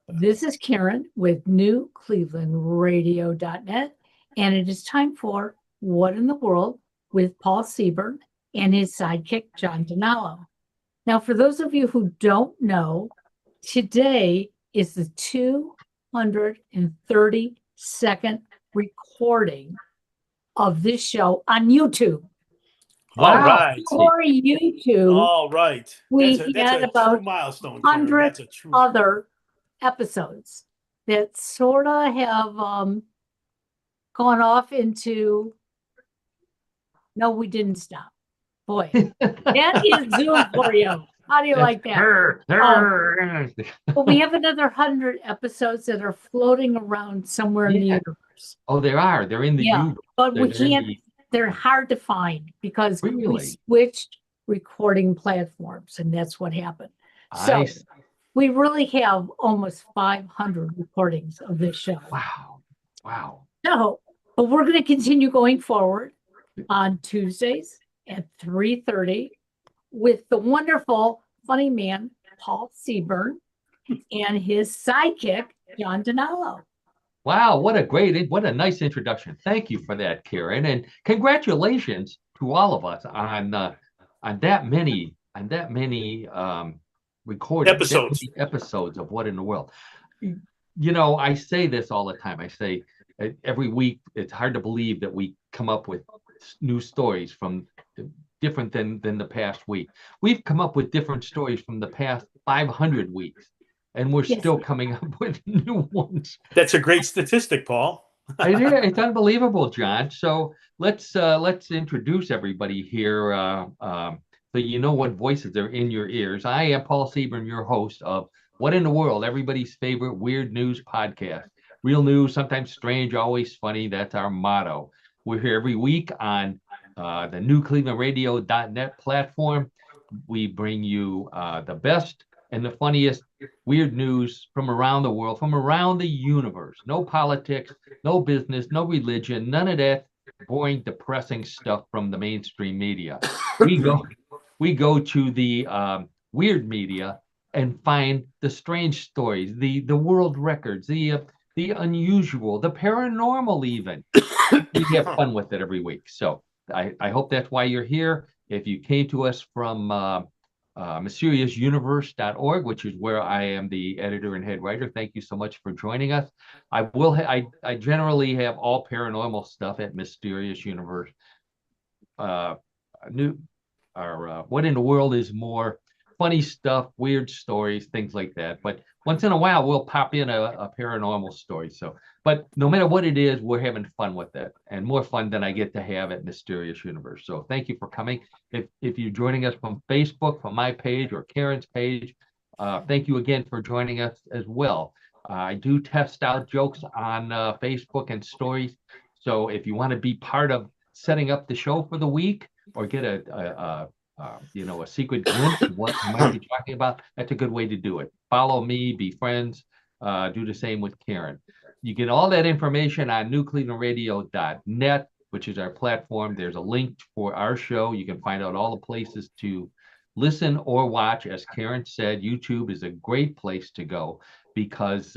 This is Karen with newclevelandradio.net, and it is time for What in the World with Paul Seaburn and his sidekick, John DiNallo. Now, for those of you who don't know, today is the 232nd recording of this show on YouTube. All right. For YouTube, all right. We That's had a about true milestone. 100 other episodes that sort of have gone off into. No, we didn't stop. Boy, that is Zoom for you. How do you like that? But we have another 100 episodes that are floating around somewhere in the universe. Oh, there are. They're in the universe. But we can't. They're hard to find because we switched recording platforms, and that's what happened. So we really have almost 500 recordings of this show. Wow. So, but we're going to continue going forward on Tuesdays at 3:30 with the wonderful, funny man, Paul Seaburn, and his sidekick, John DiNallo. Wow, what a nice introduction. Thank you for that, Karen, and congratulations to all of us on that many recordings, episodes of What in the World. You know, I say this all the time. I say every week it's hard to believe that we come up with new stories from different than the past week. We've come up with different stories from the past 500 weeks. And we're still coming up with new ones. That's a great statistic, Paul. It's unbelievable, John. So let's introduce everybody here so you know what voices are in your ears. I am Paul Seaburn, your host of What in the World, everybody's favorite weird news podcast. Real news, sometimes strange, always funny. That's our motto. We're here every week on the newclevelandradio.net platform. We bring you the best and the funniest weird news from around the world, from around the universe. No politics, no business, no religion, none of that boring, depressing stuff from the mainstream media. We go to the weird media and find the strange stories, the world records, the unusual, the paranormal even. We have fun with it every week. So I hope that's why you're here. If you came to us from mysteriousuniverse.org, which is where I am the editor and head writer. Thank you so much for joining us. I generally have all paranormal stuff at Mysterious Universe. What in the World is more funny stuff, weird stories, things like that. But once in a while, we'll pop in a paranormal story. So, but no matter what it is, we're having fun with it, and more fun than I get to have at Mysterious Universe. So thank you for coming. If you're joining us from Facebook, from my page or Karen's page, thank you again for joining us as well. I do test out jokes on Facebook and stories. So if you want to be part of setting up the show for the week or get a secret glimpse of what I might be talking about, that's a good way to do it. Follow me, be friends, do the same with Karen. You get all that information on newclevelandradio.net, which is our platform. There's a link for our show. You can find out all the places to listen or watch. As Karen said, YouTube is a great place to go because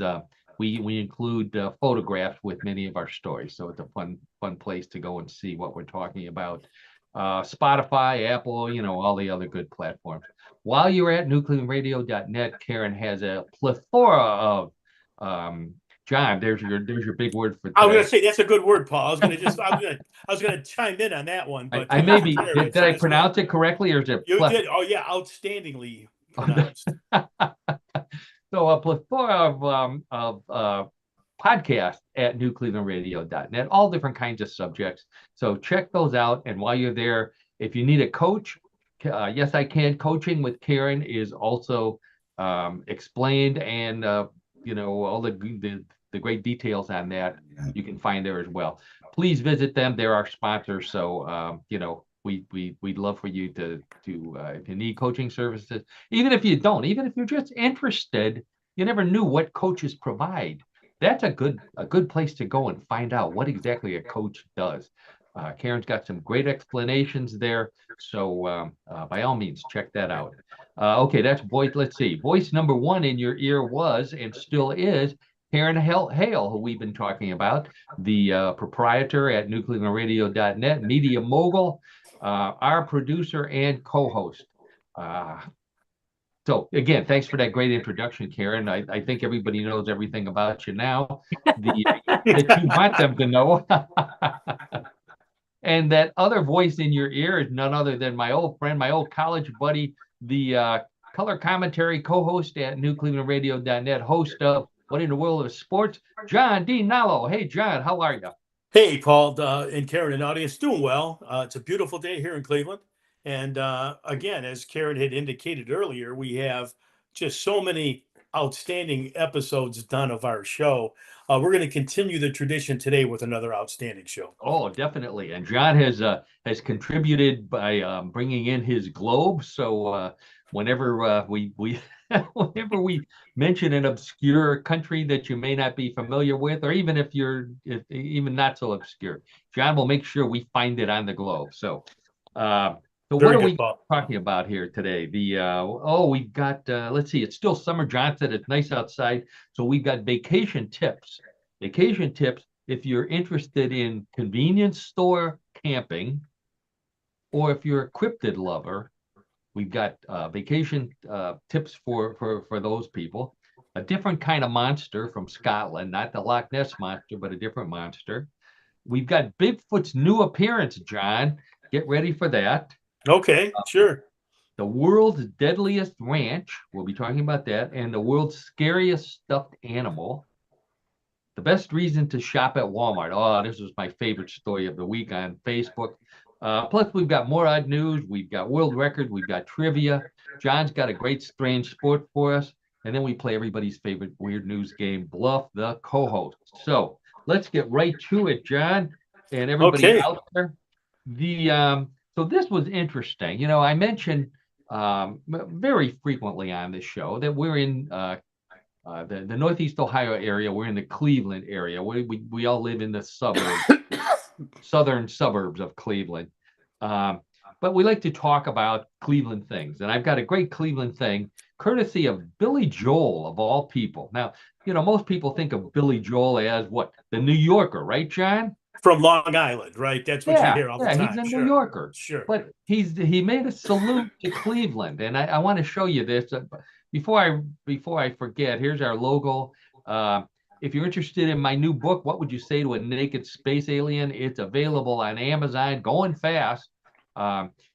we include photographs with many of our stories. So it's a fun place to go and see what we're talking about. Spotify, Apple, all the other good platforms. While you're at newclevelandradio.net, Karen has a plethora of John, there's your big word for today. I was going to say that's a good word, Paul. I was going to chime in on that one, but I maybe did I pronounce it correctly, or is it? You did. Oh yeah, outstandingly pronounced. So a plethora of podcasts at newclevelandradio.net, all different kinds of subjects. So check those out. And while you're there, if you need a coach, Yes I Can coaching with Karen is also explained, and all the great details on that you can find there as well. Please visit them. They're our sponsors. So we'd love for you to if you need coaching services, even if you don't, even if you're just interested, you never knew what coaches provide. That's a good place to go and find out what exactly a coach does. Karen's got some great explanations there. So by all means, check that out. Okay, that's voice. Let's see. Voice number one in your ear was and still is Karen Hale, who we've been talking about, the proprietor at newclevelandradio.net, media mogul, our producer and co-host. So again, thanks for that great introduction, Karen. I think everybody knows everything about you now that you want them to know. And that other voice in your ear is none other than my old friend, my old college buddy, the color commentary co-host at newclevelandradio.net, host of What in the World of Sports, John DiNallo. Hey, John, how are you? Hey, Paul, and Karen and audience, doing well. It's a beautiful day here in Cleveland. And again, as Karen had indicated earlier, we have just so many outstanding episodes done of our show. We're going to continue the tradition today with another outstanding show. Oh, definitely. And John has contributed by bringing in his globe. So whenever we whenever we mention an obscure country that you may not be familiar with, or even if you're even not so obscure, John will make sure we find it on the globe. So so Very what are good, we Paul. talking about here today? We've got let's see, it's still summer, John said it's nice outside. So we've got vacation tips. Vacation tips. If you're interested in convenience store camping, or if you're a cryptid lover, we've got vacation tips for those people. A different kind of monster from Scotland, not the Loch Ness monster, but a different monster. We've got Bigfoot's new appearance, John. Get ready for that. Okay, sure. The world's deadliest ranch. We'll be talking about that. And the world's scariest stuffed animal. The best reason to shop at Walmart. Oh, this was my favorite story of the week on Facebook. Plus, we've got more odd news. We've got world record. We've got trivia. John's got a great strange sport for us. And then we play everybody's favorite weird news game, Bluff the co-host. So let's get right to it, John, and everybody out there. So this was interesting. You know, I mentioned very frequently on this show that we're in the Northeast Ohio area. We're in the Cleveland area. We all live in the suburbs, southern suburbs of Cleveland. But we like to talk about Cleveland things. And I've got a great Cleveland thing, courtesy of Billy Joel, of all people. Now, you know, most people think of Billy Joel as what? The New Yorker, right, John? From Long Island, right? That's what you hear all the time. He's a New Yorker. Sure. But he made a salute to Cleveland. And I want to show you this. Before I forget, here's our logo. If you're interested in my new book, What Would You Say to a Naked Space Alien? It's available on Amazon, going fast.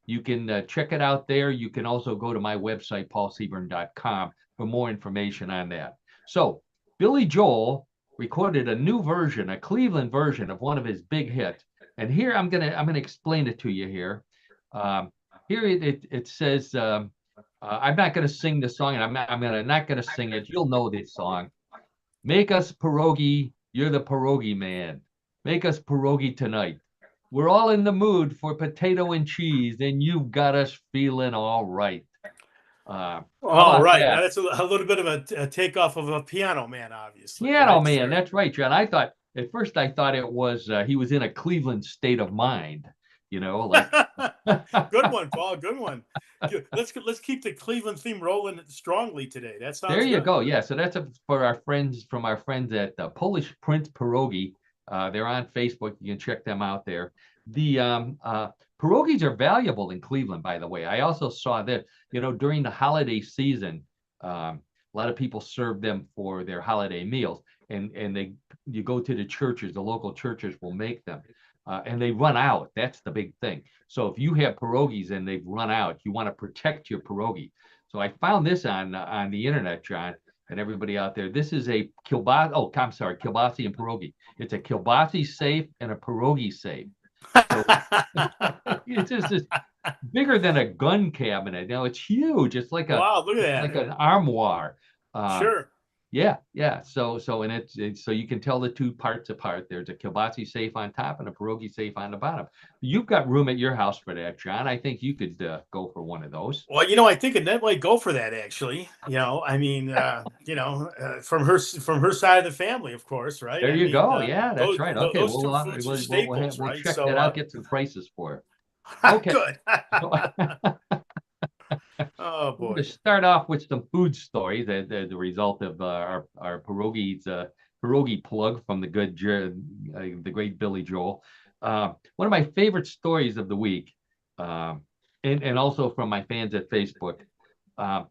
You can check it out there. You can also go to my website, paulseaburn.com, for more information on that. So Billy Joel recorded a new version, a Cleveland version of one of his big hits. And here I'm gonna explain it to you here. Here it says, I'm not going to sing the song, and I'm not going to sing it. You'll know this song. Make us pierogi. You're the pierogi man. Make us pierogi tonight. We're all in the mood for potato and cheese, and you've got us feeling all right. All right. Now that's a little bit of a takeoff of a Piano Man, obviously. Piano Man. Sure. That's right, John. At first I thought it was he was in a Cleveland state of mind. You know, like good one, Paul. Good one. Let's keep the Cleveland theme rolling strongly today. That sounds there. You good. go. Yeah. So that's for our friends at Polish Prince Pierogi. They're on Facebook. You can check them out there. The pierogies are valuable in Cleveland, by the way. I also saw that, you know, during the holiday season, a lot of people serve them for their holiday meals, and you go to the churches. The local churches will make them. And they run out. That's the big thing. So if you have pierogies and they've run out, you want to protect your pierogi. So I found this on the internet, John, and everybody out there. This is a kielbasa. Oh, I'm sorry, kielbasa and pierogi. It's a kielbasa safe and a pierogi safe. So it's just bigger than a gun cabinet. Now it's huge. It's like wow, look at that. Like an armoire. Sure. Yeah. So and it's so you can tell the two parts apart. There's a kielbasa safe on top and a pierogi safe on the bottom. You've got room at your house for that, John. I think you could go for one of those. Well, you know, I think Annette might go for that, actually. You know, I mean, you know, from her side of the family, of course, right? There you go. Yeah, that's right. Okay, we'll right? check that out. Get some prices for it. Okay. Good. Oh We're going boy. to start off with some food stories as the result of our pierogi plug from the the great Billy Joel. One of my favorite stories of the week, and also from my fans at Facebook. Uh,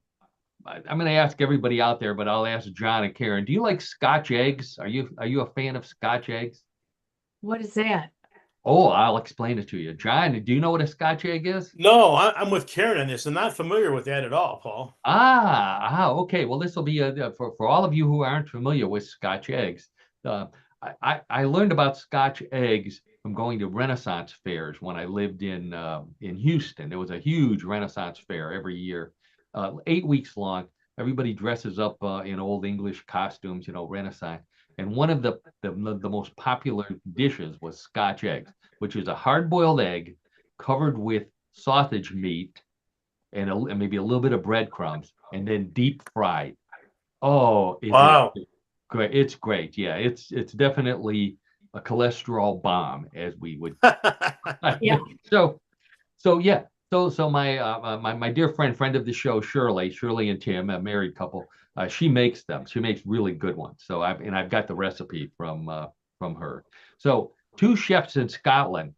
I'm going to ask everybody out there, but I'll ask John and Karen. Do you like Scotch eggs? Are you a fan of Scotch eggs? What is that? Oh, I'll explain it to you. John, do you know what a Scotch egg is? No, I'm with Karen on this. I'm not familiar with that at all, Paul. Okay. Well, this will be for all of you who aren't familiar with Scotch eggs. Uh, I learned about Scotch eggs from going to Renaissance fairs when I lived in Houston. There was a huge Renaissance fair every year, 8 weeks long. Everybody dresses up in Old English costumes, Renaissance. And one of the most popular dishes was Scotch eggs, which is a hard-boiled egg covered with sausage meat and maybe a little bit of breadcrumbs, and then deep fried. Oh, is Wow. it great? It's great. Yeah, it's definitely a cholesterol bomb, as we would. Yeah. So so yeah. So my dear friend of the show, Shirley and Tim, a married couple, she makes them. She makes really good ones. So I've got the recipe from her. So two chefs in Scotland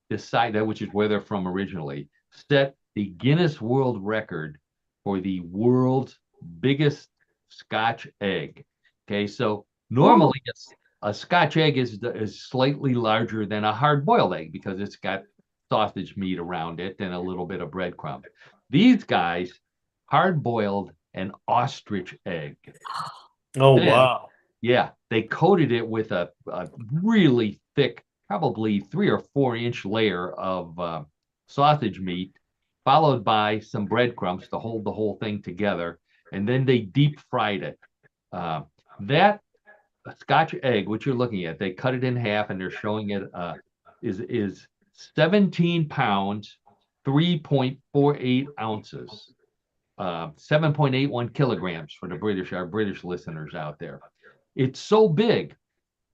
decided, which is where they're from originally, set the Guinness World Record for the world's biggest Scotch egg. Okay, so normally a Scotch egg is slightly larger than a hard-boiled egg because it's got sausage meat around it and a little bit of breadcrumb. These guys hard-boiled an ostrich egg. Oh, Then, wow. yeah, they coated it with a really thick, probably 3 or 4 inch layer of sausage meat, followed by some breadcrumbs to hold the whole thing together, and then they deep fried it. That Scotch egg, which you're looking at, they cut it in half, and they're showing it is 17 pounds, 3.48 ounces, 7.81 kilograms for our British listeners out there. It's so big,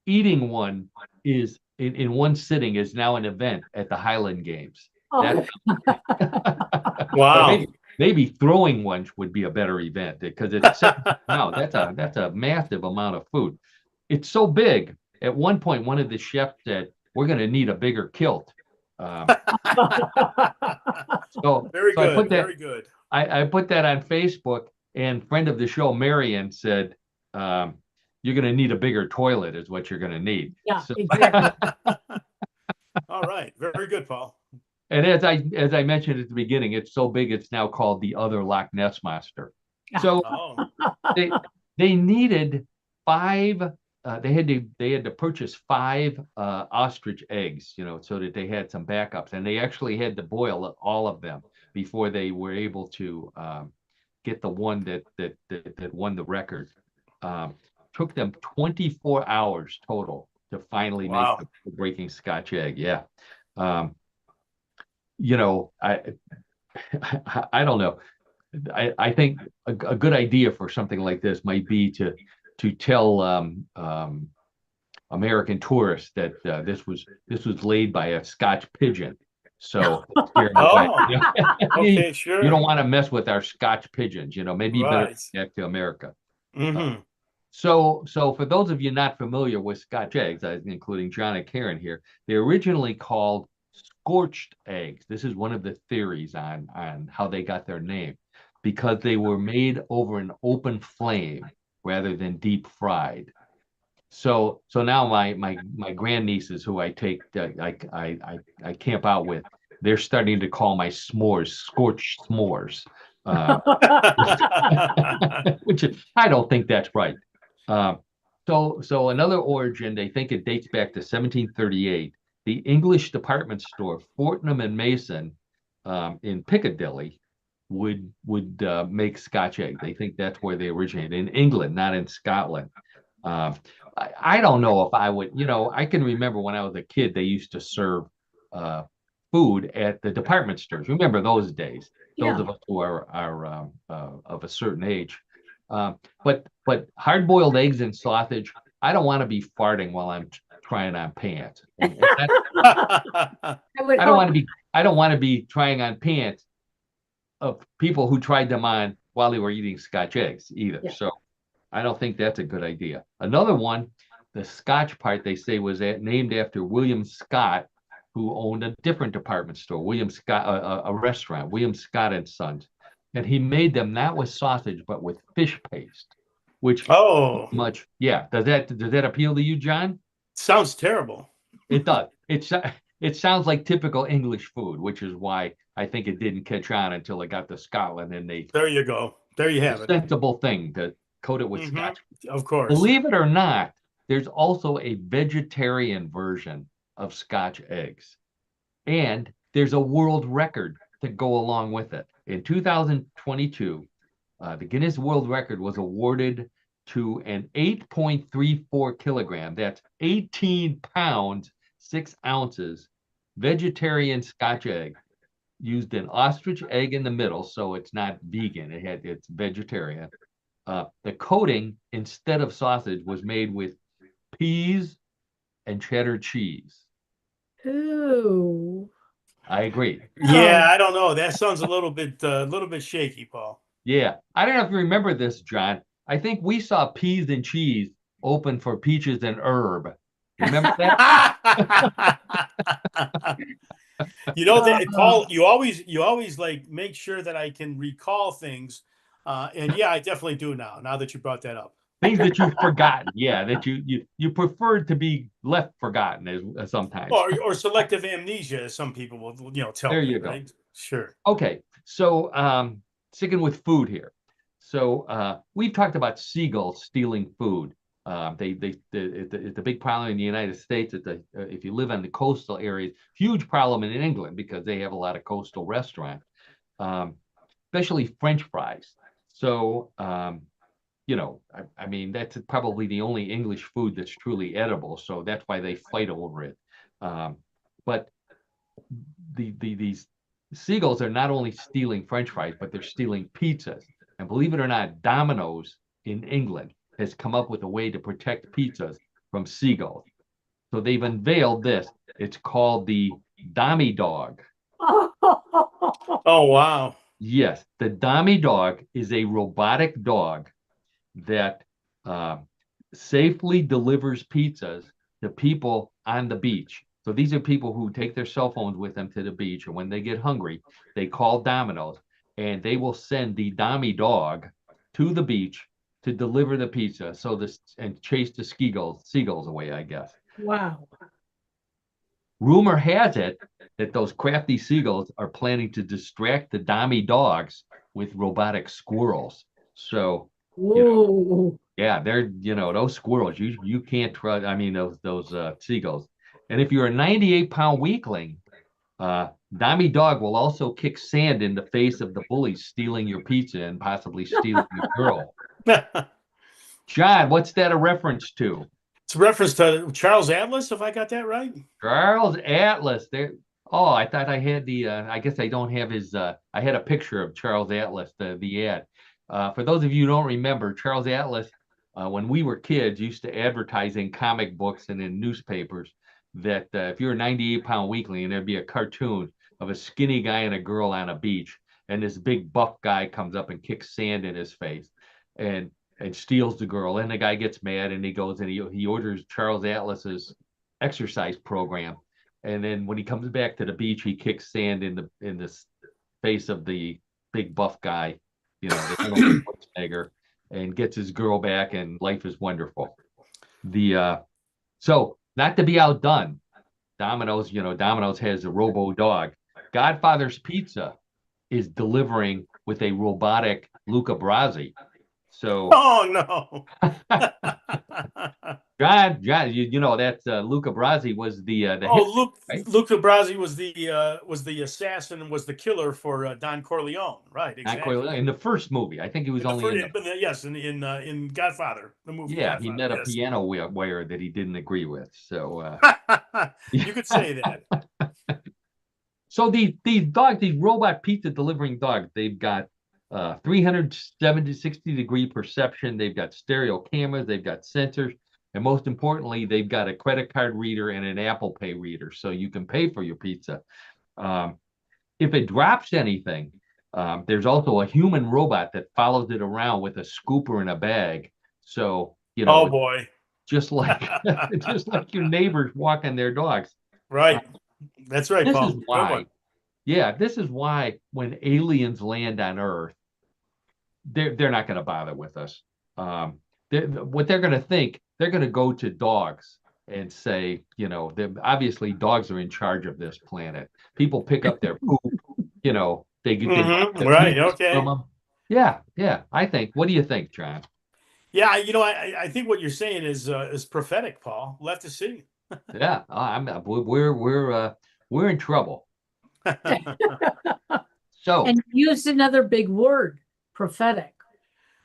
eating one is in one sitting is now an event at the Highland Games. Oh, Or Wow. maybe throwing one would be a better event because it's no, that's a massive amount of food. It's so big. At one point, one of the chefs said, "We're going to need a bigger kilt." Um, so Very so I good. put that Very good. I put that on Facebook, and friend of the show, Marion, said, "You're going to need a bigger toilet, is what you're going to need." yeah, So, exactly. All right. Very good, Paul. and as I mentioned at the beginning, it's so big it's now called the other Loch Ness monster. So Oh. they they needed five. They had to purchase five ostrich eggs, so that they had some backups, and they actually had to boil all of them before they were able to get the one that won the record. Took them 24 hours total to finally make Wow. the breaking Scotch egg. Yeah. Um, you know, I I don't know. I think a good idea for something like this might be to tell American tourists that this was laid by a Scotch pigeon. So scare them away. Oh, You, okay, you sure. don't want to mess with our Scotch pigeons. Maybe you better Right. go back to America. Uh, Mm-hmm. so for those of you not familiar with Scotch eggs, including John and Karen here, they're originally called scorched eggs. This is one of the theories on how they got their name, because they were made over an open flame rather than deep fried. So now my grandnieces, who I take I camp out with, they're starting to call my s'mores scorched s'mores, uh, which I don't think that's right. Uh, so another origin, they think it dates back to 1738. The English department store Fortnum and Mason in Piccadilly would make Scotch egg. They think that's where they originated in England, not in Scotland. Um, I don't know if I would, I can remember when I was a kid, they used to serve uh, food at the department stores. Remember those days, those Yeah. of us who are of a certain age. But hard-boiled eggs and sausage, I don't want to be farting while I'm trying on pants. I would I don't hope. want to be I don't want to be trying on pants of people who tried them on while they were eating Scotch eggs either. Yeah. So I don't think that's a good idea. Another one, the Scotch part, they say was named after William Scott, who owned a different department store, William Scott, a restaurant, William Scott and Sons. And he made them not with sausage, but with fish paste, which Oh, yeah. Does that appeal to you, John? sounds terrible. It does. It sounds like typical English food, which is why I think it didn't catch on until it got to Scotland, and There you go. There you have a it. sensible thing to coat it with Scotch. Of course. Believe it or not, there's also a vegetarian version of Scotch eggs. And there's a world record to go along with it. In 2022, the Guinness World Record was awarded to an 8.34 kilogram, that's 18 pounds, 6 ounces, vegetarian Scotch egg, used an ostrich egg in the middle, so it's not vegan, it's vegetarian. The coating, instead of sausage, was made with peas and cheddar cheese. Ooh. I agree. Yeah, I don't know. That sounds a little bit shaky, Paul. Yeah. I don't know if you remember this, John. I think we saw Peas and Cheese open for Peaches and Herb. Remember that? You know that, Paul, you always like make sure that I can recall things. And yeah, I definitely do now that you brought that up. Things that you've forgotten. Yeah, that you preferred to be left forgotten as sometimes. Or selective amnesia, as some people will, tell There me, you go. right? Sure. Okay. So sticking with food here. So we've talked about seagulls stealing food. It's a big problem in the United States. If you live on the coastal areas, huge problem in England because they have a lot of coastal restaurants, especially French fries. So, I mean, that's probably the only English food that's truly edible. So that's why they fight over it. But these seagulls are not only stealing French fries, but they're stealing pizzas. And believe it or not, Domino's in England has come up with a way to protect pizzas from seagulls. So they've unveiled this. It's called the Dommy Dog. Oh, wow. Yes, the Dommy Dog is a robotic dog that safely delivers pizzas to people on the beach. So these are people who take their cell phones with them to the beach, and when they get hungry, they call Domino's, and they will send the Dommy Dog to the beach to deliver the pizza, and chase the seagulls away, I guess. Wow. Rumor has it that those crafty seagulls are planning to distract the Dommy dogs with robotic squirrels. So, yeah, they're those squirrels. You can't trust. I mean those seagulls. And if you're a 98-pound weakling, Dommy Dog will also kick sand in the face of the bullies stealing your pizza and possibly stealing your girl. John, what's that a reference to? It's a reference to Charles Atlas, if I got that right. Charles Atlas. There. Oh, I thought I had I guess I don't have his. I had a picture of Charles Atlas, the ad. For those of you who don't remember, Charles Atlas, when we were kids, used to advertise in comic books and in newspapers that if you're a 98-pound weakling, and there'd be a cartoon of a skinny guy and a girl on a beach, and this big buff guy comes up and kicks sand in his face, and steals the girl, and the guy gets mad, and he goes and he orders Charles Atlas's exercise program, and then when he comes back to the beach, he kicks sand in the face of the big buff guy, the Schwarzenegger, and gets his girl back, and life is wonderful. So not to be outdone, Domino's has a robo dog. Godfather's Pizza is delivering with a robotic Luca Brasi. So, oh no, John, that's Luca Brasi was the right? Luca Brasi was the assassin and was the killer for Don Corleone, right? Exactly. In the first movie. I think he was in Godfather, the movie. Yeah, Godfather, he met a piano wire that he didn't agree with. So you could say that. So these robot pizza delivering dogs, they've got 360-degree perception. They've got stereo cameras. They've got sensors. And most importantly, they've got a credit card reader and an Apple Pay reader, so you can pay for your pizza. If it drops anything, There's also a human robot that follows it around with a scooper and a bag. So, Oh boy. just like just like your neighbors walking their dogs. Right. That's right, This Paul. is Good why, one. yeah, this is why when aliens land on Earth, they're not going to bother with us. What they're going to think, they're going to go to dogs and say, obviously dogs are in charge of this planet. People pick up their poop, they get the Right. pieces from Okay. them. Yeah, yeah. I think. What do you think, John? Yeah. I think what you're saying is prophetic, Paul. We'll have to see. Yeah, we're in trouble. So And used another big word, prophetic.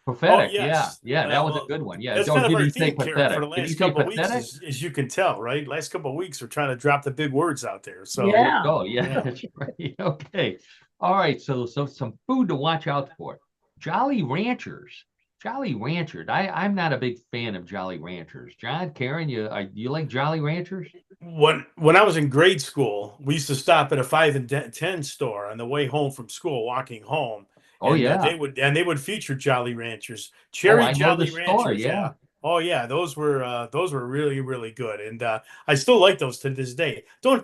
Oh prophetic, yeah, yes. yeah, that was a Well, good one. Yeah. that's Oh, kind of did our he say theme, Karen, for the pathetic? Did he last say couple of weeks, pathetic? as you can tell, right? Last couple of weeks, we're trying to drop the big words out there. So There you Yeah. go. Yeah, yeah. that's right. Okay. All right. So some food to watch out for. Jolly Ranchers. Jolly Ranchers. I'm not a big fan of Jolly Ranchers. John, Karen, you like Jolly Ranchers? When I was in grade school, we used to stop at a 5 and 10 store on the way home from school, walking home, Oh and yeah. they would feature Jolly Ranchers, Oh, cherry I know the Jolly store. Ranchers. Yeah. Yeah. Oh yeah, those were really really good, and I still like those to this day. I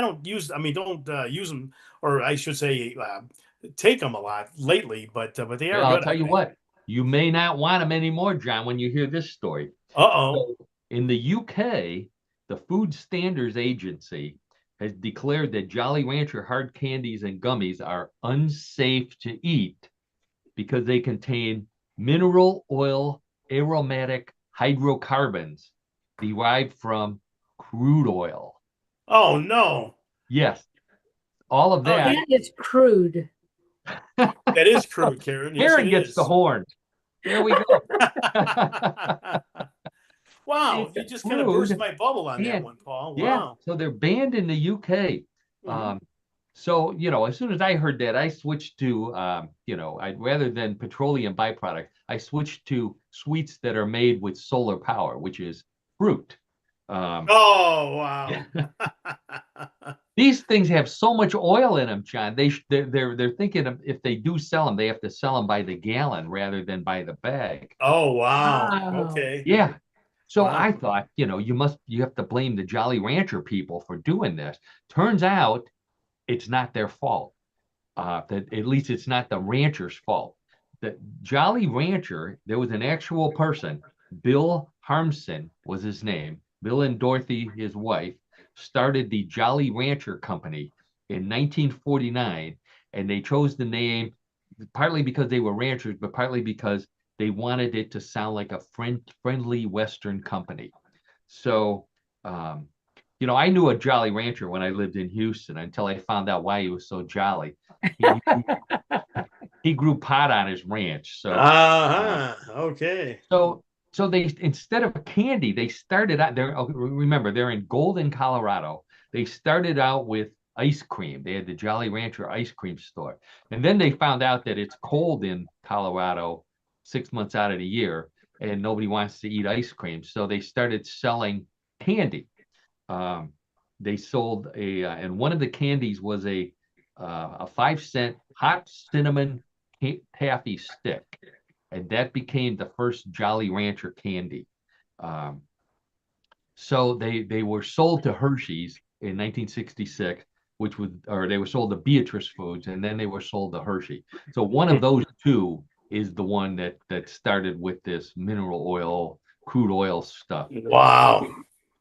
don't use I mean don't use them, or I should say take them a lot lately, but they are Well, I'll good. tell I you think. what. You may not want them anymore, John, when you hear this story. Uh-oh. So in the UK, the Food Standards Agency has declared that Jolly Rancher hard candies and gummies are unsafe to eat because they contain mineral oil aromatic hydrocarbons derived from crude oil. Oh no. Yes, all of Oh, that. That is crude. that is crude, Karen. Yes, it Aaron gets the is. horn. There we go. Wow, It's you just kind of burst crude my bubble on that and one, Paul. yeah, Wow. so they're banned in the UK. Hmm. So, as soon as I heard that, I switched to, I rather than petroleum byproduct, I switched to sweets that are made with solar power, which is fruit. Um, Oh, wow. these things have so much oil in them, John. They're thinking of, if they do sell them, they have to sell them by the gallon rather than by the bag. Oh, wow. Wow. Okay. Yeah. So I Wow. thought, you have to blame the Jolly Rancher people for doing this. Turns out it's not their fault. That at least it's not the rancher's fault. The Jolly Rancher, there was an actual person, Bill Harmson was his name. Bill and Dorothy, his wife, started the Jolly Rancher Company in 1949, and they chose the name partly because they were ranchers, but partly because they wanted it to sound like a friendly Western company. So, um, I knew a Jolly Rancher when I lived in Houston until I found out why he was so jolly. He, he grew pot on his ranch. Uh, Uh-huh. Okay. so, so they, instead of candy, they started out there. Remember, they're in Golden, Colorado. They started out with ice cream. They had the Jolly Rancher ice cream store. And then they found out that it's cold in Colorado 6 months out of the year and nobody wants to eat ice cream. So they started selling candy. Um, they sold and one of the candies was a 5-cent hot cinnamon taffy stick, and that became the first Jolly Rancher candy. Um, so they were sold to Hershey's in 1966, or they were sold to Beatrice Foods, and then they were sold to Hershey. So one of those two is the one that started with this mineral oil, crude oil stuff. Wow.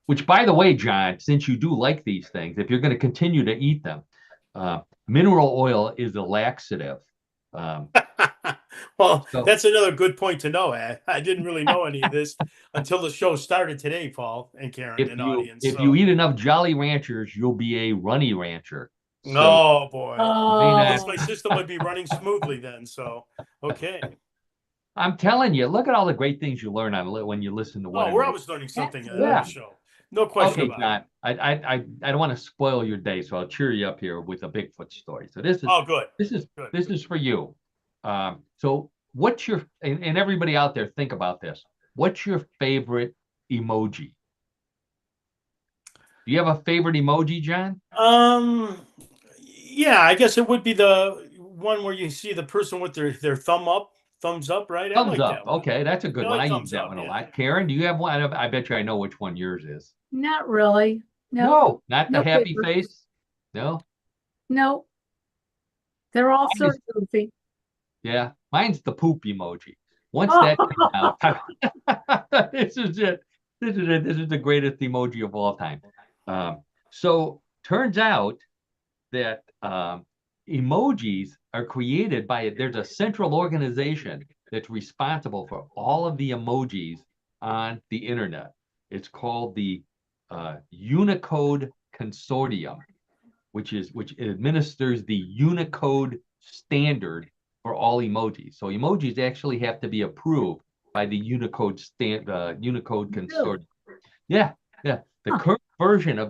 Which, by the way, John, since you do like these things, if you're going to continue to eat them, mineral oil is a laxative. Um, Well, so that's another good point to know. I didn't really know any of this until the show started today, Paul and Karen if and you audience. if you So, eat enough Jolly Ranchers, you'll be a runny rancher. So oh boy. you may I not. guess my Oh, system would be running smoothly then. So, okay. I'm telling you, look at all the great things you learn when you listen to What Oh, and we're Where. always learning something on the Yeah. absolutely. show. No question Okay, about it. John. I don't want to spoil your day, so I'll cheer you up here with a Bigfoot story. So this is Oh, good. this is Good. this is for you. So what's your and everybody out there, think about this. What's your favorite emoji? Do you have a favorite emoji, John? Yeah, I guess it would be one where you see the person with their thumbs up, right? I Thumbs like up. that one. Okay, that's a good I one. like I use thumbs that up, one a yeah. lot. Karen, do you have one? I bet you I know which one yours is. Not really. No, No, not the no happy paper. face. No. No, they're all Mine is- sorts of things. Yeah, mine's the poop emoji. Once Oh, that comes out, this is it. This is it. This is the greatest emoji of all time. So turns out that emojis are created by there's a central organization that's responsible for all of the emojis on the internet. It's called the Unicode Consortium, which administers the Unicode standard for all emojis. So emojis actually have to be approved by the Unicode really? Consortium. Yeah, yeah. The Huh. current version of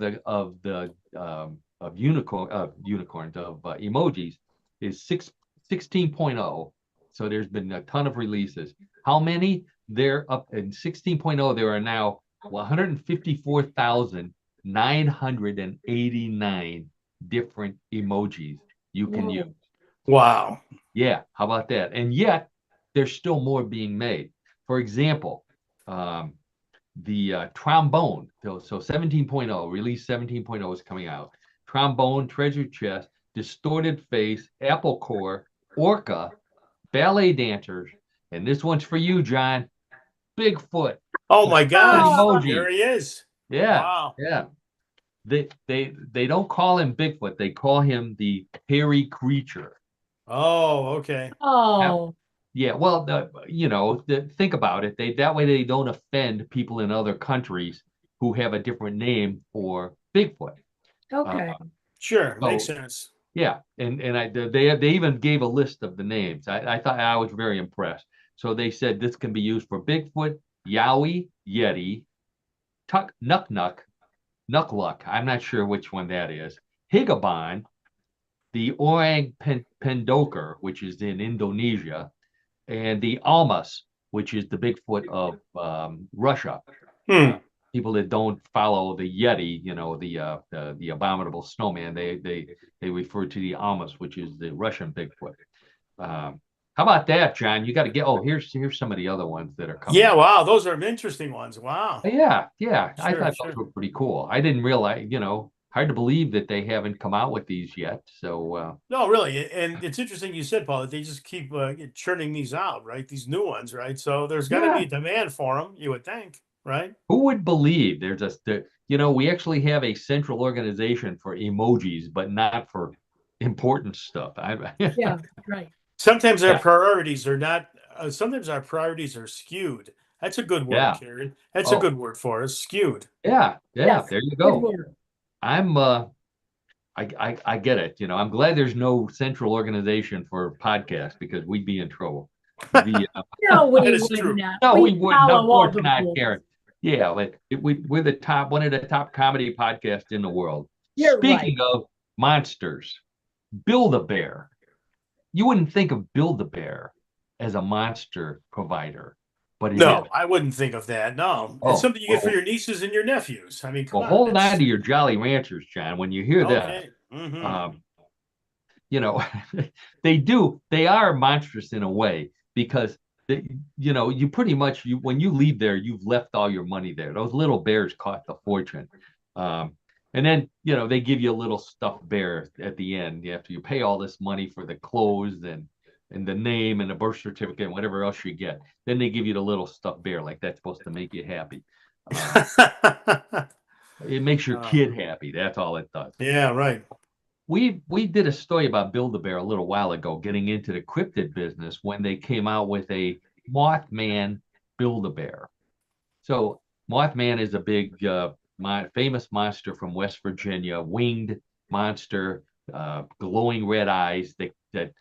emojis is 16.0. So there's been a ton of releases. How many? They're up in 16.0. There are now 154,989 different emojis you can Whoa. use. Wow. Yeah, how about that? And yet there's still more being made. For example, the trombone, so 17.0, release 17.0 is coming out. Trombone, treasure chest, distorted face, apple core, orca, ballet dancers, and this one's for you, John. Bigfoot. Oh my gosh. Oh. There he is. Yeah, Wow. yeah. They don't call him Bigfoot. They call him the hairy creature. Oh, okay. Oh, Yeah, well, think about it. That way they don't offend people in other countries who have a different name for Bigfoot. okay. Sure. Makes So sense. yeah, they even gave a list of the names. I thought I was very impressed. So they said this can be used for Bigfoot, Yowie, Yeti, Nuck Nuck, Nuck. I'm not sure which one that is. Higabon, the Orang Pendoker, which is in Indonesia, and the Almas, which is the Bigfoot of Russia. Hmm. People that don't follow the Yeti, the abominable snowman, they refer to the Almas, which is the Russian Bigfoot. How about that, John? You got to get. Oh, here's some of the other ones that are coming. Yeah. Wow. Those are interesting ones. Wow. Yeah, yeah. I Sure, thought sure. those were pretty cool. I didn't realize, hard to believe that they haven't come out with these yet. So No, really. And it's interesting you said, Paul, that they just keep churning these out, right? These new ones, right? So there's got to yeah, be a demand for them, you would think, right? who would believe we actually have a central organization for emojis, but not for important stuff. Yeah, right. Sometimes our Yeah, priorities are not, sometimes our priorities are skewed. That's a good word, yeah. Karen. That's a Oh, good word for us, skewed. yeah, yeah. Yes, There you good go. word. I'm I get it. I'm glad there's no central organization for podcasts because we'd be in trouble. The No, we That is would true. not. No, we We wouldn't. Of follow all course the not, rules. Karen. Yeah, like we're one of the top comedy podcasts in the world. You're Speaking right. of monsters, Build-A-Bear. You wouldn't think of Build-A-Bear as a monster provider, but it is. No, I wouldn't think of that. No, it's Oh, something you get for your nieces and your nephews. I mean, come well, on. hold on That's to your Jolly Ranchers, John. When you hear that, okay. Hmm. um, you know, they are monstrous in a way because you pretty much when you leave there, you've left all your money there. Those little bears cost a fortune. And then, they give you a little stuffed bear at the end after you pay all this money for the clothes and the name and the birth certificate and whatever else you get. Then they give you the little stuffed bear, like that's supposed to make you happy. It makes your kid happy. That's all it does. Yeah, right. We did a story about Build-A-Bear a little while ago, getting into the cryptid business when they came out with a Mothman Build-A-Bear. So Mothman is a big, famous monster from West Virginia, winged monster, glowing red eyes that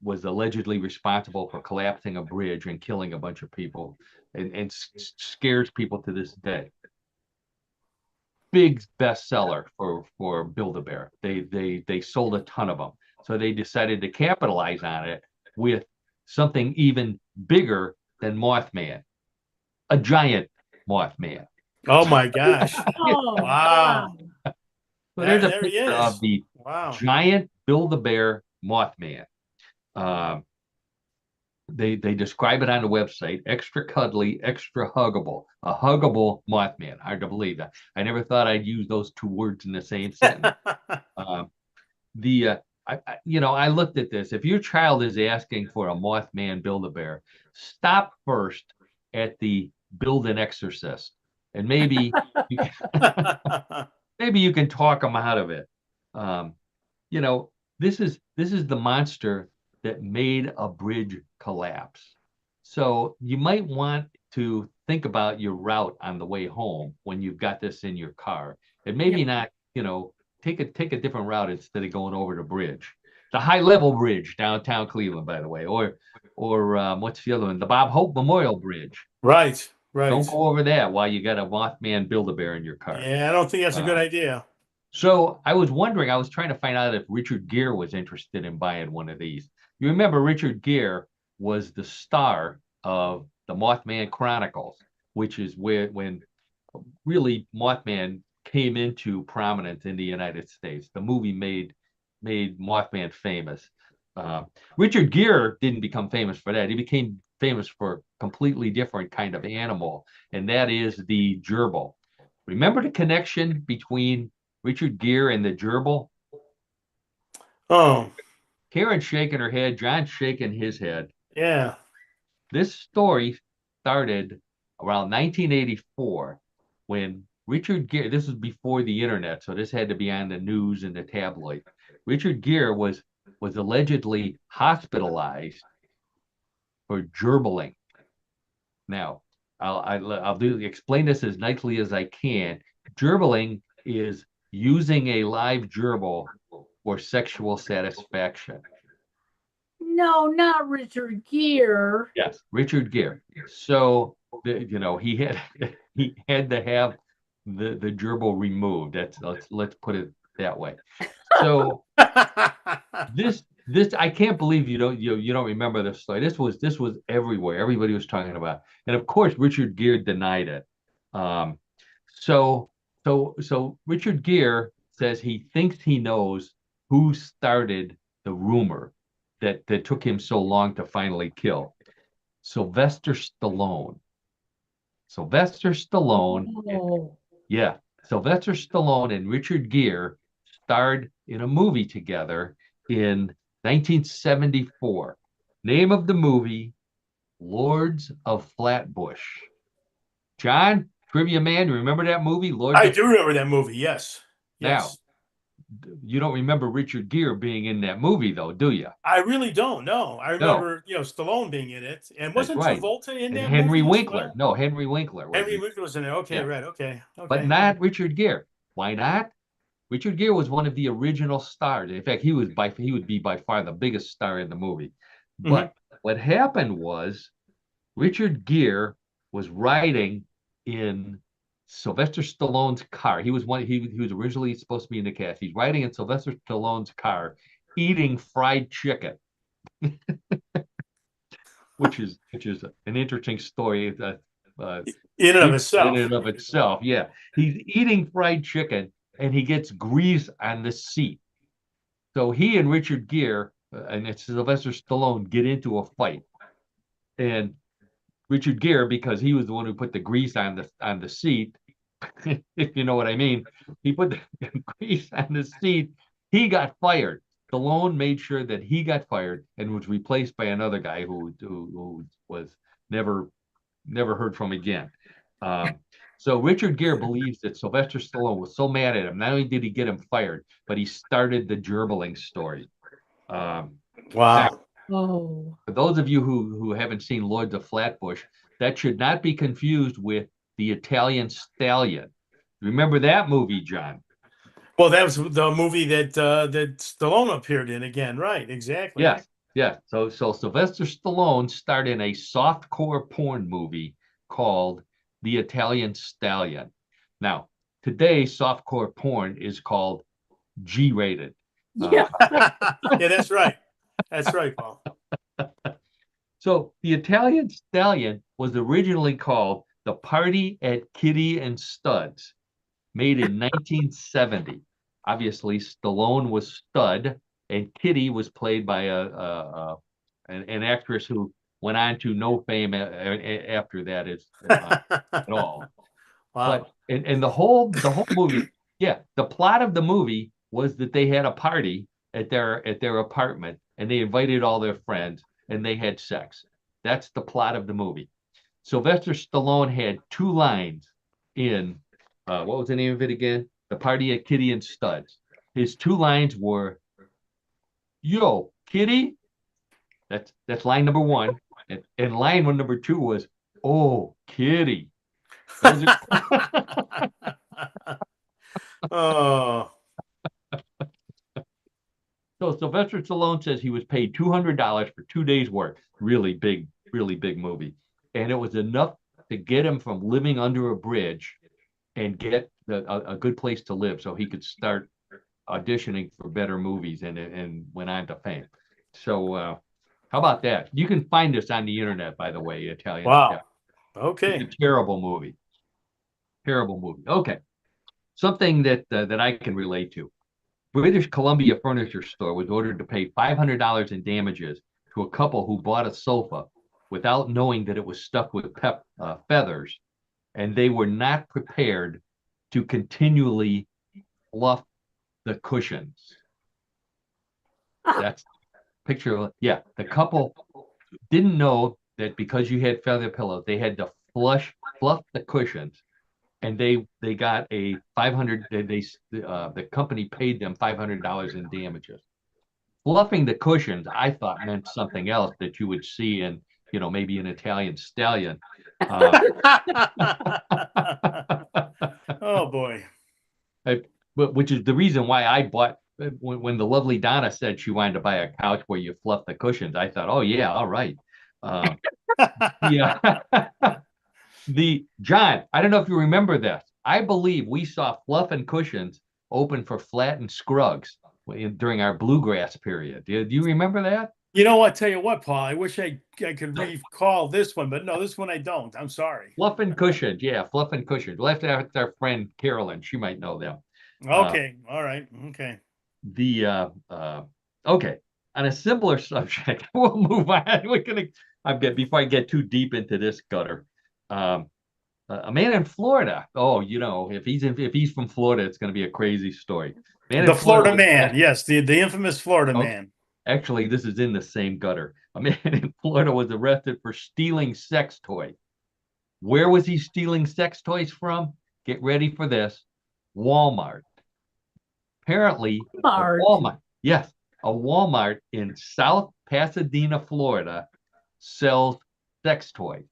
was allegedly responsible for collapsing a bridge and killing a bunch of people, and scares people to this day. Big bestseller for Build-A-Bear. They sold a ton of them. So they decided to capitalize on it with something even bigger than Mothman, a giant Mothman. Oh my gosh. Oh, Wow. So there's a There he picture of is. the Wow. giant Build-A-Bear Mothman. They describe it on the website, extra cuddly, extra huggable, a huggable Mothman. Hard to believe that. I never thought I'd use those two words in the same sentence. I looked at this. If your child is asking for a Mothman Build-A-Bear, stop first at the Build an Exorcist, and maybe maybe you can talk them out of it. This is the monster that made a bridge collapse. So you might want to think about your route on the way home when you've got this in your car, and maybe not, take a different route instead of going over the bridge, the high level bridge downtown Cleveland, by the way, or what's the other one? The Bob Hope Memorial Bridge. Right. Don't go over that while you got a Mothman Build-A-Bear in your car. Yeah, I don't think that's a good idea. So I was trying to find out if Richard Gere was interested in buying one of these. You remember Richard Gere was the star of the Mothman Chronicles, which is when really Mothman came into prominence in the United States. The movie made Mothman famous. Richard Gere didn't become famous for that. He became famous for a completely different kind of animal, and that is the gerbil. Remember the connection between Richard Gere and the gerbil? Oh, Karen's shaking her head, John's shaking his head. yeah. This story started around 1984 when Richard Gere, this was before the internet, so this had to be on the news and the tabloid. Richard Gere was allegedly hospitalized for gerbiling. Now, I'll explain this as nicely as I can. Gerbiling is using a live gerbil for sexual satisfaction. No, not Richard Gere. Yes, Richard Gere. So he had to have the gerbil removed. Let's put it that way. So this I can't believe you don't remember this story. This was everywhere. Everybody was talking about it. And of course Richard Gere denied it. So Richard Gere says he thinks he knows who started the rumor that took him so long to finally kill. Sylvester Stallone. Sylvester Stallone. Oh. Yeah. Sylvester Stallone and Richard Gere starred in a movie together in 1974. Name of the movie, Lords of Flatbush. John, trivia man, you remember that movie? I do remember that movie. Yes. Now, you don't remember Richard Gere being in that movie, though, do you? I really don't know. I remember, Stallone being in it, and wasn't Travolta in that Henry movie? Winkler. No, Henry Winkler. Henry Winkler was in there. Okay, right. Okay. But not Richard Gere. Why not? Richard Gere was one of the original stars. In fact, he would be by far the biggest star in the movie. But what happened was Richard Gere was riding in Sylvester Stallone's car. He was originally supposed to be in the cast. He's riding in Sylvester Stallone's car, eating fried chicken, which is an interesting story. In and of itself. In and of itself, yeah. He's eating fried chicken, and he gets grease on the seat. So he and Richard Gere and it's Sylvester Stallone get into a fight, and Richard Gere, because he was the one who put the grease on the seat, if you know what I mean, he put the grease on the seat. He got fired. Stallone made sure that he got fired and was replaced by another guy who was never heard from again. So Richard Gere believes that Sylvester Stallone was so mad at him, not only did he get him fired, but he started the gerbiling story. Wow. Now, Oh. for those of you who haven't seen Lords of Flatbush, that should not be confused with the Italian Stallion. Remember that movie, John? Well, that was the movie that Stallone appeared in again, right? Exactly. Yes. So Sylvester Stallone starred in a softcore porn movie called The Italian Stallion. Now, today, softcore porn is called G-rated. Yeah. Yeah, that's right. That's right, Paul. So the Italian Stallion was originally called The Party at Kitty and Studs, made in 1970. Obviously, Stallone was Stud, and Kitty was played by a an actress who went on to no fame after that is at all. Wow. But and the whole movie, yeah, the plot of the movie was that they had a party at their apartment and they invited all their friends and they had sex. That's the plot of the movie. Sylvester Stallone had two lines in what was the name of it again? The Party at Kitty and Studs. His two lines were, "Yo, Kitty." That's line number one, and line number two was, "Oh, Kitty." Those are, Oh, so Sylvester Stallone says he was paid $200 for 2 days' work. Really big movie, and it was enough to get him from living under a bridge and get a good place to live, so he could start auditioning for better movies and went on to fame. So how about that? You can find this on the internet, by the way, Italian wow. Step. It's Okay. a terrible movie. Terrible movie. Okay. Something that I can relate to. British Columbia Furniture Store was ordered to pay $500 in damages to a couple who bought a sofa without knowing that it was stuffed with feathers, and they were not prepared to continually fluff the cushions. That's picture of, yeah, the couple didn't know that because you had feather pillows, they had to fluff the cushions, and they got a 500. The company paid them $500 in damages. Fluffing the cushions, I thought meant something else that you would see in, maybe an Italian stallion. Oh boy. Which is the reason why I bought when the lovely Donna said she wanted to buy a couch where you fluff the cushions. I thought, oh yeah, all right. Yeah. John, I don't know if you remember this. I believe we saw Fluff and Cushions open for Flat and Scruggs during our bluegrass period. Do you remember that? You know what? Tell you what, Paul. I wish I could recall this one, but no, this one I don't. I'm sorry. Fluff and Cushions, yeah, Fluff and Cushions. We'll have to ask our friend Carolyn. She might know them. Okay, all right, okay. Okay. On a similar subject, we'll move on. Before I get too deep into this gutter. A man in Florida. Oh, if he's from Florida, it's going to be a crazy story. The Florida man, yes, the infamous Florida man. Actually, this is in the same gutter. A man in Florida was arrested for stealing sex toys. Where was he stealing sex toys from? Get ready for this. Walmart. Apparently, Walmart. Yes, a Walmart in South Pasadena, Florida, sells sex toys.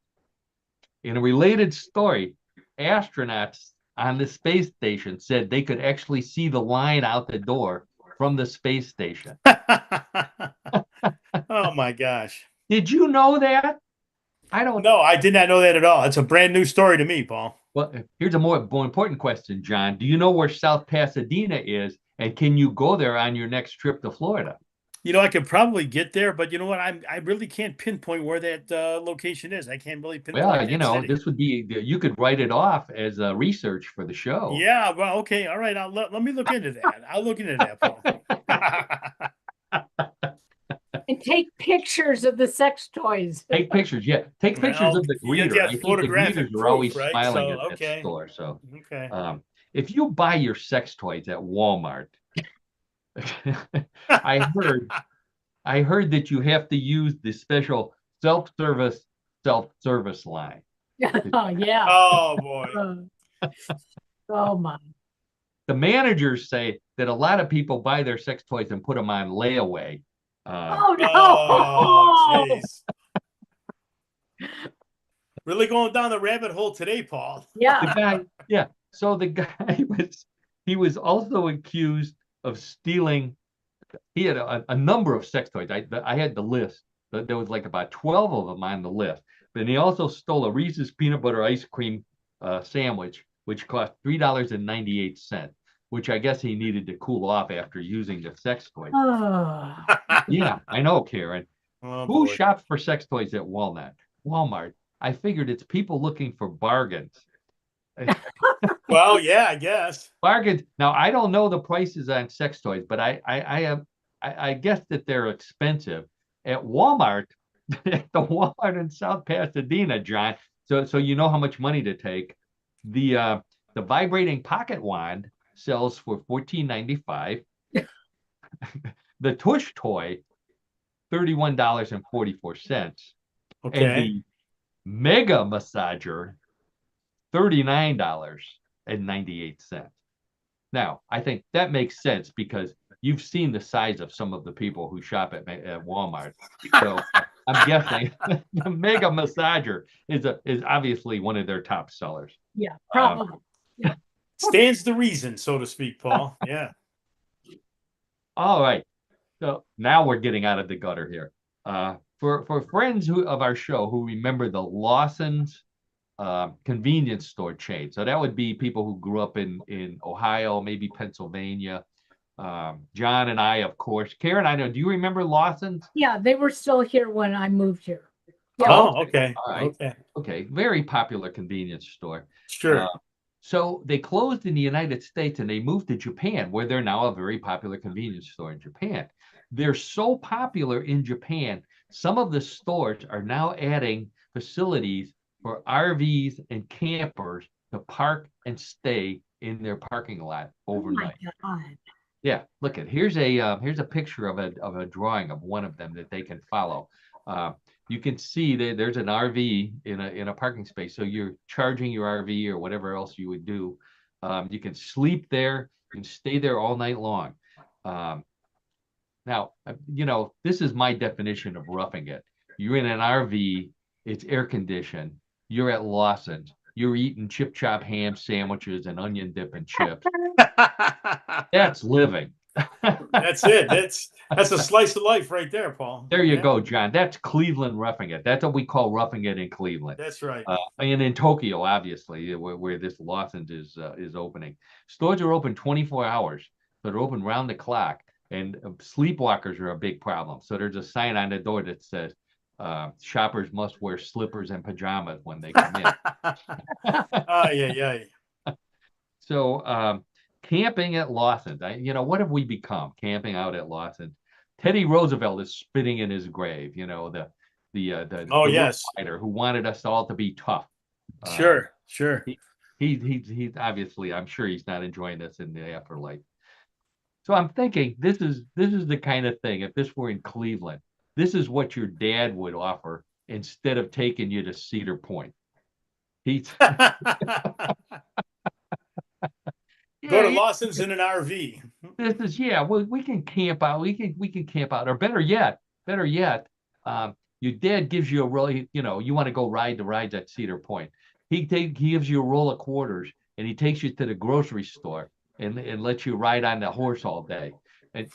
In a related story, astronauts on the space station said they could actually see the line out the door from the space station. Oh my gosh. Did you know that? No, I did not know that at all. It's a brand new story to me, Paul. Well, here's a more important question, John. Do you know where South Pasadena is, and can you go there on your next trip to Florida? I could probably get there, but you know what? I really can't pinpoint where that location is. I can't really pinpoint. Well, this would be, you could write it off as research for the show. Yeah, well, okay, all right. Let me look into that. I'll look into that, Paul. And take pictures of the sex toys. Take pictures, yeah. Take pictures of the greeter. I think the greeters are always smiling at that store. So, okay. If you buy your sex toys at Walmart, I heard that you have to use the special self-service line. Oh yeah. Oh boy. Oh my. The managers say that a lot of people buy their sex toys and put them on layaway. Oh no. Oh, jeez. Really going down the rabbit hole today, Paul. Yeah. So the guy was also accused of stealing. He had a number of sex toys. I had the list. There was like about 12 of them on the list. But he also stole a Reese's peanut butter ice cream sandwich, which cost $3.98, which I guess he needed to cool off after using the sex toy. Oh. Yeah, I know, Karen. Oh, Who boy. shops for sex toys at Walmart? I figured it's people looking for bargains. Well, yeah, I guess. Bargains. Now, I don't know the prices on sex toys, but I guess that they're expensive. at Walmart, at the Walmart in South Pasadena, John. So you know how much money to take. The vibrating pocket wand sells for $14.95. The tush toy, $31.44. And Okay. the mega massager, $39.98. Now, I think that makes sense because you've seen the size of some of the people who shop at Walmart. So I'm guessing the mega massager is obviously one of their top sellers. Yeah, probably. Stands the reason, so to speak, Paul. Yeah. All right. So now we're getting out of the gutter here. For friends of our show who remember the Lawson's convenience store chain. So that would be people who grew up in Ohio, maybe Pennsylvania. John and I, of course. Karen, I know. Do you remember Lawson's? Yeah, they were still here when I moved here. Yeah. Oh, okay. All right. Okay. Okay. Very popular convenience store. Sure. So they closed in the United States and they moved to Japan, where they're now a very popular convenience store in Japan. They're so popular in Japan, some of the stores are now adding facilities for RVs and campers to park and stay in their parking lot overnight. Oh my God. Yeah, look at here's a picture of a drawing of one of them that they can follow. You can see that there's an RV in a parking space. So you're charging your RV or whatever else you would do. You can sleep there, you can stay there all night long. Now, this is my definition of roughing it. You're in an RV, it's air conditioned, you're at Lawson's, you're eating chip chop ham sandwiches and onion dip and chips. That's living. That's it. That's a slice of life right there, Paul. There you go, John. That's Cleveland roughing it. That's what we call roughing it in Cleveland. That's right. And in Tokyo, obviously, where this Lawson's is opening. Stores are open 24 hours, so they're open round the clock. And sleepwalkers are a big problem. So there's a sign on the door that says, shoppers must wear slippers and pajamas when they come in. Yeah. So camping at Lawson's, what have we become camping out at Lawson's? Teddy Roosevelt is spitting in his grave, the yes, fighter who wanted us all to be tough. Sure. He's obviously, I'm sure he's not enjoying this in the afterlife. So I'm thinking this is the kind of thing, if this were in Cleveland, this is what your dad would offer instead of taking you to Cedar Point. Go to Lawson's in an RV. This is well, we can camp out. We can camp out, or better yet, your dad gives you a roll. You want to go ride the rides at Cedar Point. He gives you a roll of quarters, and he takes you to the grocery store and lets you ride on the horse all day. And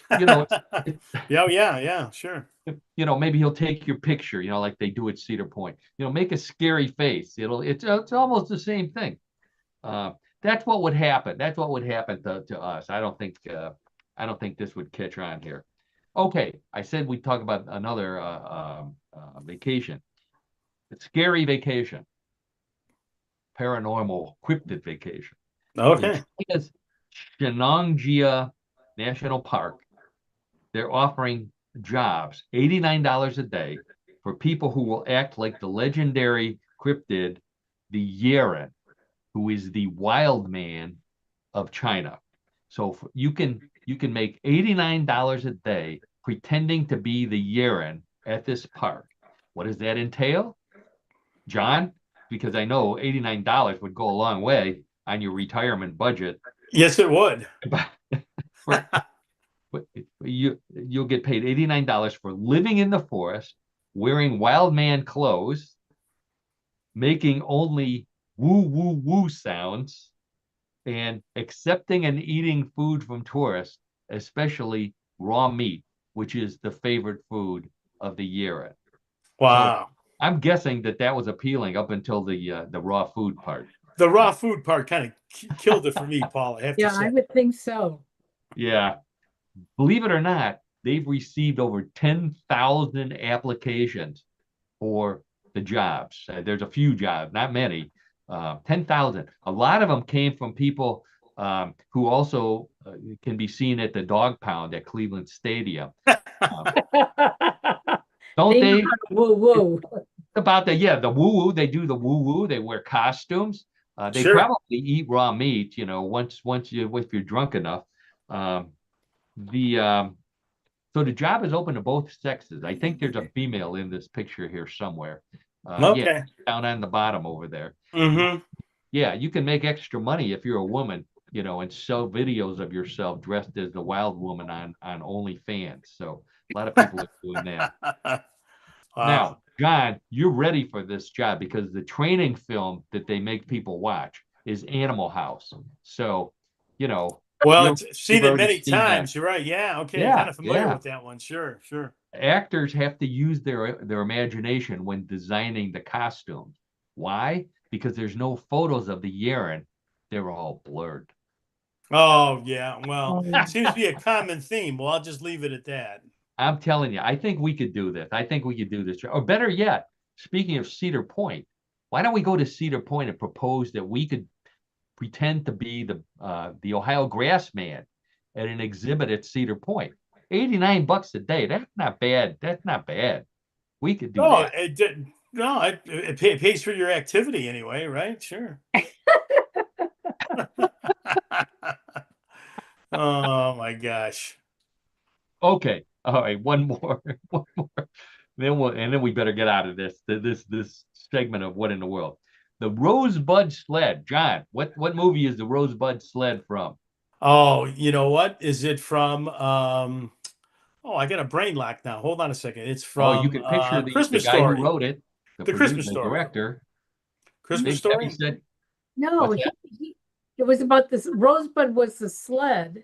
yeah, sure. Maybe he'll take your picture. Like they do at Cedar Point. Make a scary face. It's almost the same thing. That's what would happen. That's what would happen to us. I don't think this would catch on here. Okay, I said we'd talk about another vacation. A scary vacation. Paranormal cryptid vacation. Okay. It's Shenandoah National Park. They're offering jobs, $89 a day, for people who will act like the legendary cryptid, the Yeren, who is the wild man of China. So you can make $89 a day pretending to be the Yeren at this park. What does that entail, John? Because I know $89 would go a long way on your retirement budget. Yes, it would. You'll get paid $89 for living in the forest, wearing wild man clothes, making only woo woo woo sounds, and accepting and eating food from tourists, especially raw meat, which is the favorite food of the Yeren. Wow. So I'm guessing that was appealing up until the raw food part. The raw food part kind of killed it for me, Paul. I have to say. I would think so. Yeah. Believe it or not, they've received over 10,000 applications for the jobs. There's a few jobs, not many. 10,000. A lot of them came from people who also can be seen at the dog pound at Cleveland Stadium. Don't They know they? how to woo woo. About the woo woo. They do the woo woo. They wear costumes. They Sure. probably eat raw meat. Once you if you're drunk enough. Um, the So the job is open to both sexes. I think there's a female in this picture here somewhere. Yeah, Okay. down on the bottom over there. Mm-hmm. Yeah, you can make extra money if you're a woman, and sell videos of yourself dressed as the wild woman on OnlyFans. So a lot of people are doing that. Wow. Now, John, you're ready for this job because the training film that they make people watch is Animal House. So, Well, you've seen it already many seen that. times. You're right. Yeah. Okay. Kind Yeah, of familiar yeah. with that one. Sure. Sure. Actors have to use their imagination when designing the costumes. Why? Because there's no photos of the urine. They're all blurred. Oh, yeah. Well, Oh, seems to be a common theme. Well, I'll just leave it at that. I'm telling you, I think we could do this. I think we could do this. Or better yet, speaking of Cedar Point, why don't we go to Cedar Point and propose that we could pretend to be the Ohio Grassman at an exhibit at Cedar Point? $89 a day. That's not bad. That's not bad. We could do No, that. it didn't. No, it pays for your activity anyway, right? Sure. Oh my gosh. Okay. All right. One more. One more. Then we better get out of this segment of what in the world. The Rosebud Sled. John, what movie is the Rosebud Sled from? Oh, you know what? Is it from oh, I got a brain lock now. Hold on a second. It's Oh, you from can picture the Christmas guy who Story. wrote it, the The producer, Christmas the Story. director. Christmas Big Debbie Story? said, no, what's that? it was about this. Rosebud was the sled.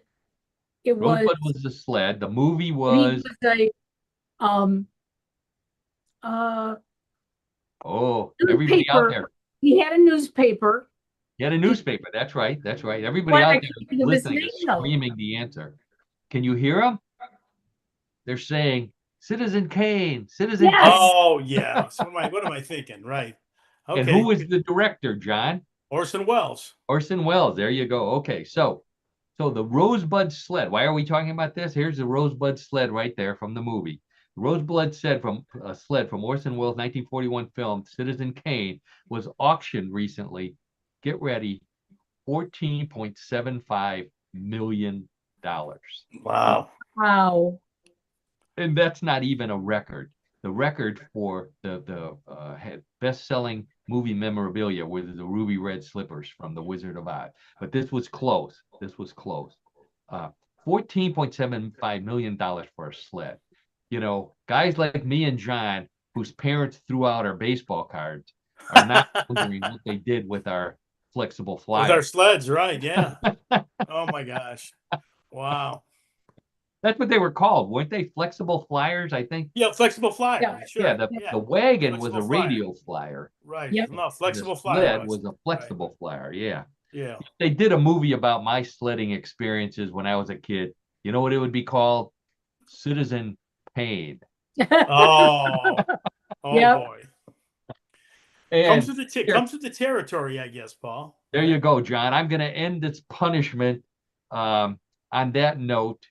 It was, Rosebud was the sled. The movie and he was, was um, uh, everybody out newspaper. there. He had a newspaper. He had a newspaper. That's right. That's right. Everybody But I out can't there think of his listening name is though. screaming the answer. Can you hear them? They're saying, Citizen Kane, Citizen Kane. Yes. Oh yeah. So what am I thinking? Right. And who Okay. was the director, John? Orson Welles. Orson Welles. There you go. Okay, so the Rosebud Sled. Why are we talking about this? Here's the Rosebud Sled right there from the movie. The Rosebud sled from Orson Welles' 1941 film Citizen Kane was auctioned recently. Get ready, $14.75 million. Wow. Wow. And that's not even a record. The record for the best-selling movie memorabilia were the ruby red slippers from The Wizard of Oz. But this was close. This was close. $14.75 million for a sled. Guys like me and John, whose parents threw out our baseball cards, are not wondering what they did with our flexible With our flyers. sleds, right? Yeah. Oh my gosh. Wow. That's what they were called, weren't they? Flexible flyers, I think. Yeah, flexible flyer. Yeah. Sure. Yeah, the Yeah. wagon was Flexible a flyer. radial flyer. Right. Yep. No, The flexible flyer. sled No, was a right. flexible flyer. Yeah. Yeah. They did a movie about my sledding experiences when I was a kid. You know what it would be called? Citizen Pain. Oh. Oh Yep. boy. And Comes with the territory, I guess, Paul. there you go, John. I'm going to end this punishment on that note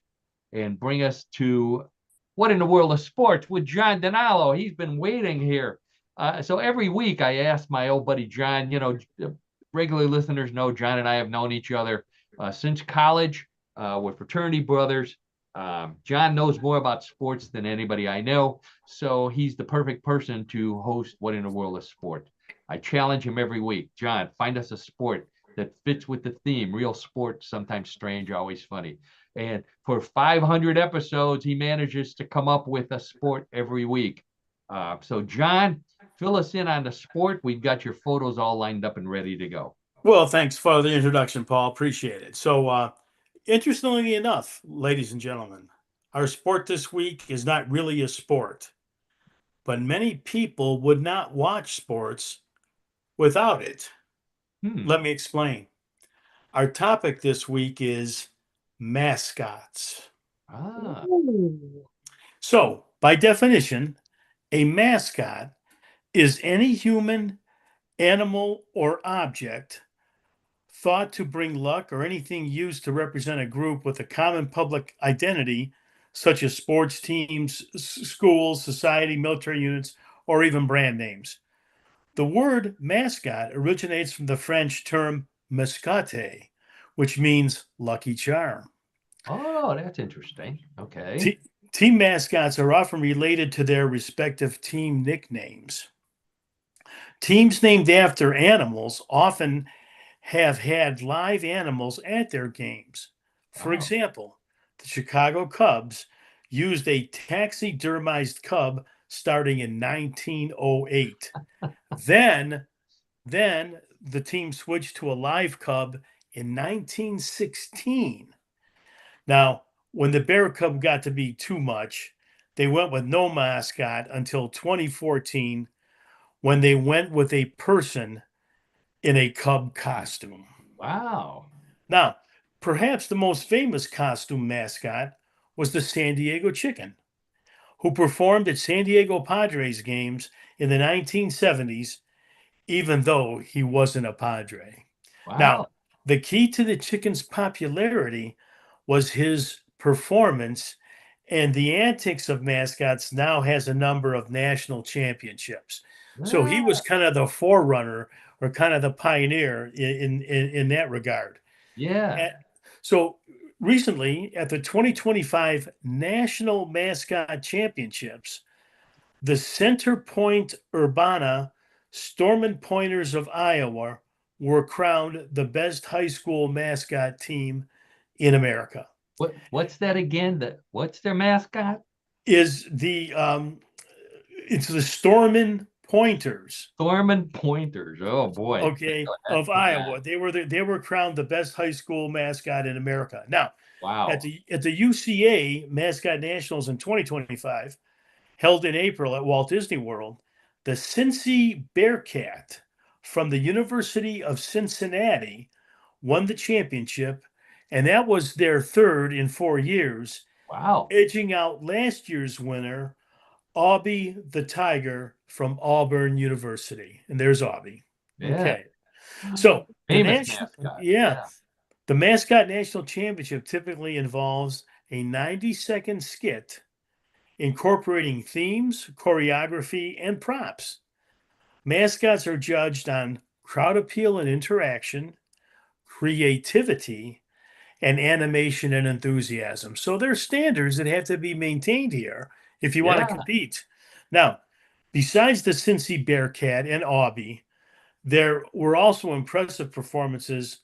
and bring us to What in the World of Sports with John DiNallo. He's been waiting here. So every week I ask my old buddy John, regular listeners know John and I have known each other since college. We're fraternity brothers. John knows more about sports than anybody I know, so he's the perfect person to host What in the World of Sport. I challenge him every week. John, find us a sport that fits with the theme. Real sport, sometimes strange, always funny. And for 500 episodes, he manages to come up with a sport every week. So, John, fill us in on the sport. We've got your photos all lined up and ready to go. Well, thanks for the introduction, Paul. Appreciate it. So, interestingly enough, ladies and gentlemen, our sport this week is not really a sport, but many people would not watch sports without it. Let me explain. Our topic this week is mascots. Ooh. So, by definition, a mascot is any human, animal, or object thought to bring luck or anything used to represent a group with a common public identity such as sports teams, schools, society, military units, or even brand names. The word mascot originates from the French term mascotte, which means lucky charm. Oh, that's interesting. Okay. Team mascots are often related to their respective team nicknames. Teams named after animals often have had live animals at their games. For Oh, example, the Chicago Cubs used a taxidermized cub starting in 1908. Then the team switched to a live cub in 1916. Now, when the Bear Cub got to be too much, they went with no mascot until 2014 when they went with a person in a cub costume. wow. Now, perhaps the most famous costume mascot was the San Diego Chicken, who performed at San Diego Padres games in the 1970s, even though he wasn't a Padre. Now, Wow. the key to the Chicken's popularity was his performance, and the antics of mascots now has a number of national championships. So he was kind of the forerunner or kind of the pioneer in that regard. Yeah. So recently, at the 2025 National Mascot Championships, the Center Point Urbana Storm Pointers of Iowa were crowned the best high school mascot team in America. What's that again? What's their mascot? Is it's the Stormin Pointers, Thorman Pointers. Oh boy. okay, That's of too bad. Iowa. They were crowned the best high school mascot in America. Now, Wow. at the UCA Mascot Nationals in 2025, held in April at Walt Disney World, the Cincy Bearcat from the University of Cincinnati won the championship, and that was their third in 4 years, Wow. edging out last year's winner, Aubie the Tiger from Auburn University. And there's Aubie. Yeah. Okay. So Famous mascot. Yeah. the Mascot National Championship typically involves a 90-second skit incorporating themes, choreography, and props. Mascots are judged on crowd appeal and interaction, creativity, and animation and enthusiasm. So there's standards that have to be maintained here if you want to Yeah. compete. Now, besides the Cincy Bearcat and Aubie, there were also impressive performances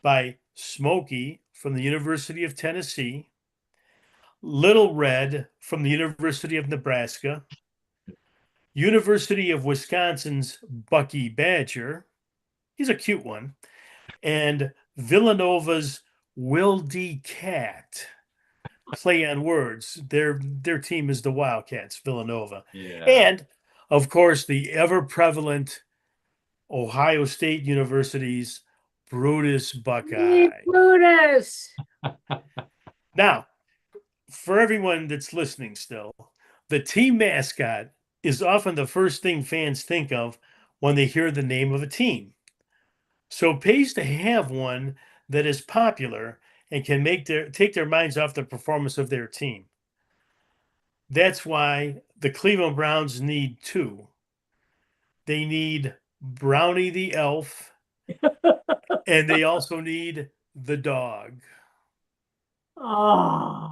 by Smokey from the University of Tennessee, Little Red from the University of Nebraska, University of Wisconsin's Bucky Badger. He's a cute one. And Villanova's Will D. Cat. Play on words. Their team is the Wildcats, Villanova. Yeah. And of course, the ever prevalent Ohio State University's Brutus Buckeye. Brutus. Now, for everyone that's listening still, the team mascot is often the first thing fans think of when they hear the name of a team. So it pays to have one that is popular and can take their minds off the performance of their team. That's why the Cleveland Browns need two. They need Brownie the elf, and they also need the dog. Oh,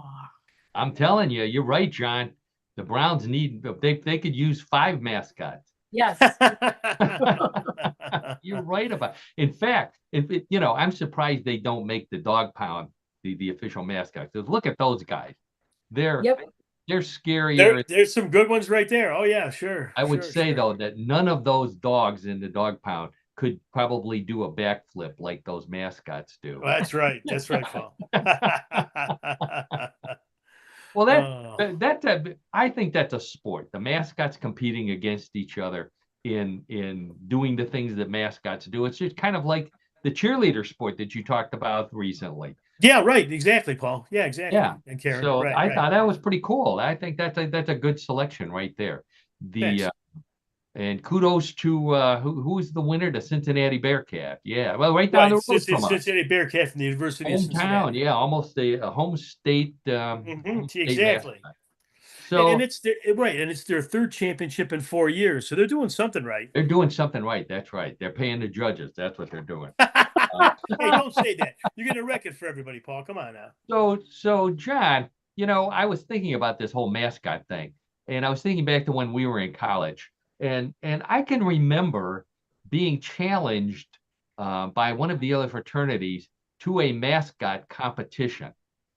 I'm telling you, you're right, John. The Browns need they could use 5 mascots. yes. You're right about. In fact, I'm surprised they don't make the dog pound the official mascot. Because look at those guys. They're Yep. scarier. There's some good ones right there. Oh yeah, sure. I would sure, say sure. though that none of those dogs in the dog pound could probably do a backflip like those mascots do. Well, that's right. That's right, Paul. Well, Oh. I think that's a sport. The mascots competing against each other in doing the things that mascots do. It's just kind of like the cheerleader sport that you talked about recently. Yeah, right. Exactly, Paul. Yeah, exactly. Yeah. And Karen. So right, I right. thought that was pretty cool. I think that's a good selection right there. Thanks. And kudos to who's the winner? The Cincinnati Bearcat. Yeah, well, right down Right, the road it's from us. Cincinnati Bearcat from the University of Hometown, Cincinnati. yeah, almost a home state. Exactly. Mascot. And So it's right, and it's their third championship in 4 years, so they're doing something right. they're doing something right. That's right. They're paying the judges. That's what they're doing. Hey, don't say that. You're gonna wreck it for everybody, Paul. Come on now. So John, I was thinking about this whole mascot thing, and I was thinking back to when we were in college, and I can remember being challenged by one of the other fraternities to a mascot competition.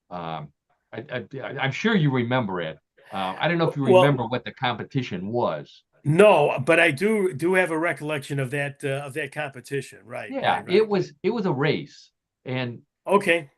Um, I'm sure you remember it. I don't know if you remember Well, what the competition was. no, but I do have a recollection of that competition. Right, Yeah, right, it right. was a race, and Okay.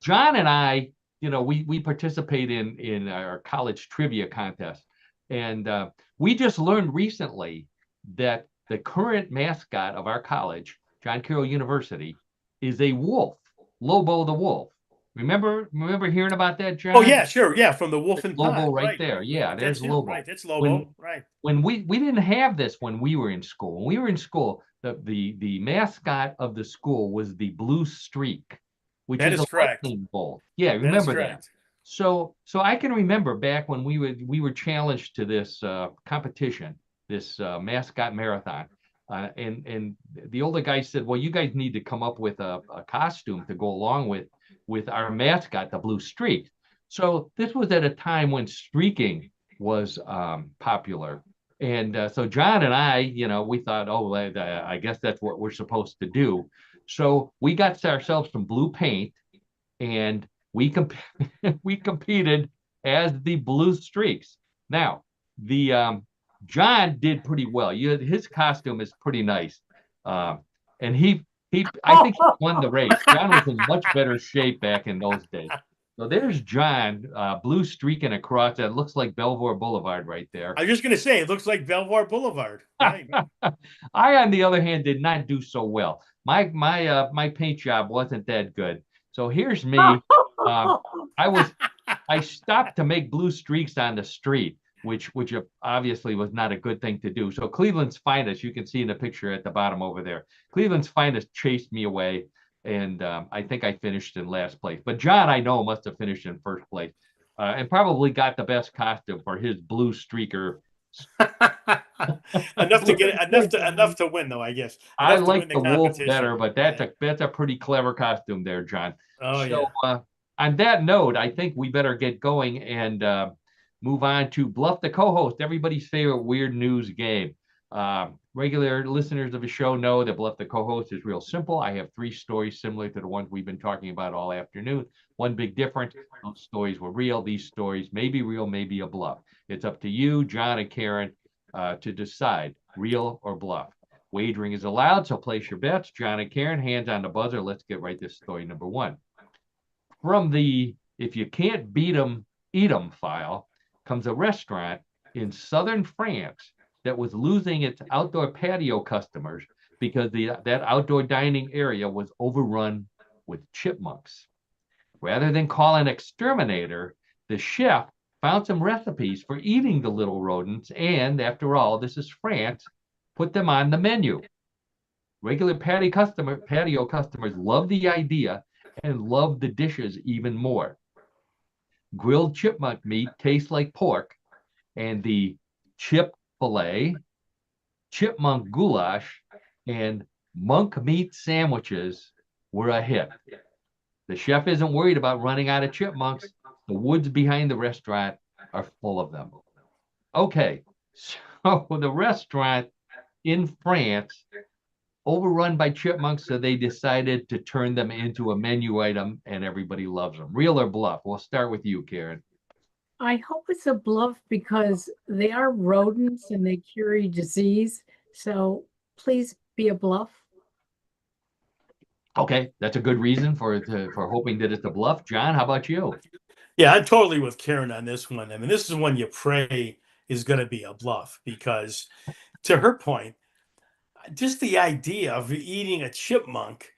John and I, we participate in our college trivia contest, and we just learned recently that the current mascot of our college, John Carroll University, is a wolf, Lobo the wolf. Remember hearing about that, Oh John? yeah, sure. Yeah, from the Wolf and Lobo Pond. right Right. there. Yeah, That's there's him. Right. Lobo. That's When Lobo. Right. when we didn't have this when we were in school. When we were in school, the mascot of the school was the blue streak, which That is is a correct. lightning bolt. Yeah, That is remember that. correct. So I can remember back when we were challenged to this competition, this mascot marathon, and the older guy said, "Well, you guys need to come up with a costume to go along with our mascot, the blue streak." So this was at a time when streaking was popular. And so John and I, we thought, oh, I guess that's what we're supposed to do. So we got ourselves some blue paint, and we competed as the Blue Streaks. Now, the John did pretty well. His costume is pretty nice, uh, and he I think he won the race. John was in much better shape back in those days. So there's John, blue streaking across that looks like Belvoir Boulevard right there. I was just gonna say it looks like Belvoir Boulevard. Right. I, on the other hand, did not do so well. My paint job wasn't that good. So here's me. Um, I stopped to make blue streaks on the street, which obviously was not a good thing to do. So Cleveland's finest, you can see in the picture at the bottom over there. Cleveland's finest chased me away, and I think I finished in last place. But John, I know, must have finished in first place, and probably got the best costume for his blue streaker. enough to win though, I guess. I Enough to like win the the wolf competition. better, but Yeah. that's a pretty clever costume there, John. Oh So yeah. on that note, I think we better get going and move on to Bluff the co-host, everybody's favorite weird news game. Regular listeners of the show know that Bluff the co-host is real simple. I have three stories similar to the ones we've been talking about all afternoon. One big difference: those stories were real. These stories may be real, may be a bluff. It's up to you, John and Karen, to decide real or bluff. Wagering is allowed, so place your bets. John and Karen, hands on the buzzer. Let's get right to story number one. From the "if you can't beat 'em, eat 'em" file comes a restaurant in southern France that was losing its outdoor patio customers because that outdoor dining area was overrun with chipmunks. Rather than call an exterminator, the chef found some recipes for eating the little rodents, and after all, this is France, put them on the menu. Regular patio customers love the idea and love the dishes even more. Grilled chipmunk meat tastes like pork, and the chip fillet, chipmunk goulash, and monk meat sandwiches were a hit. The chef isn't worried about running out of chipmunks. The woods behind the restaurant are full of them. Okay, so the restaurant in France overrun by chipmunks, so they decided to turn them into a menu item, and everybody loves them. Real or bluff? We'll start with you, Karen. I hope it's a bluff because they are rodents and they carry disease. So please be a bluff. Okay, that's a good reason for hoping that it's a bluff. John, how about you? Yeah, I'm totally with Karen on this one. I mean, this is one you pray is going to be a bluff because, to her point, just the idea of eating a chipmunk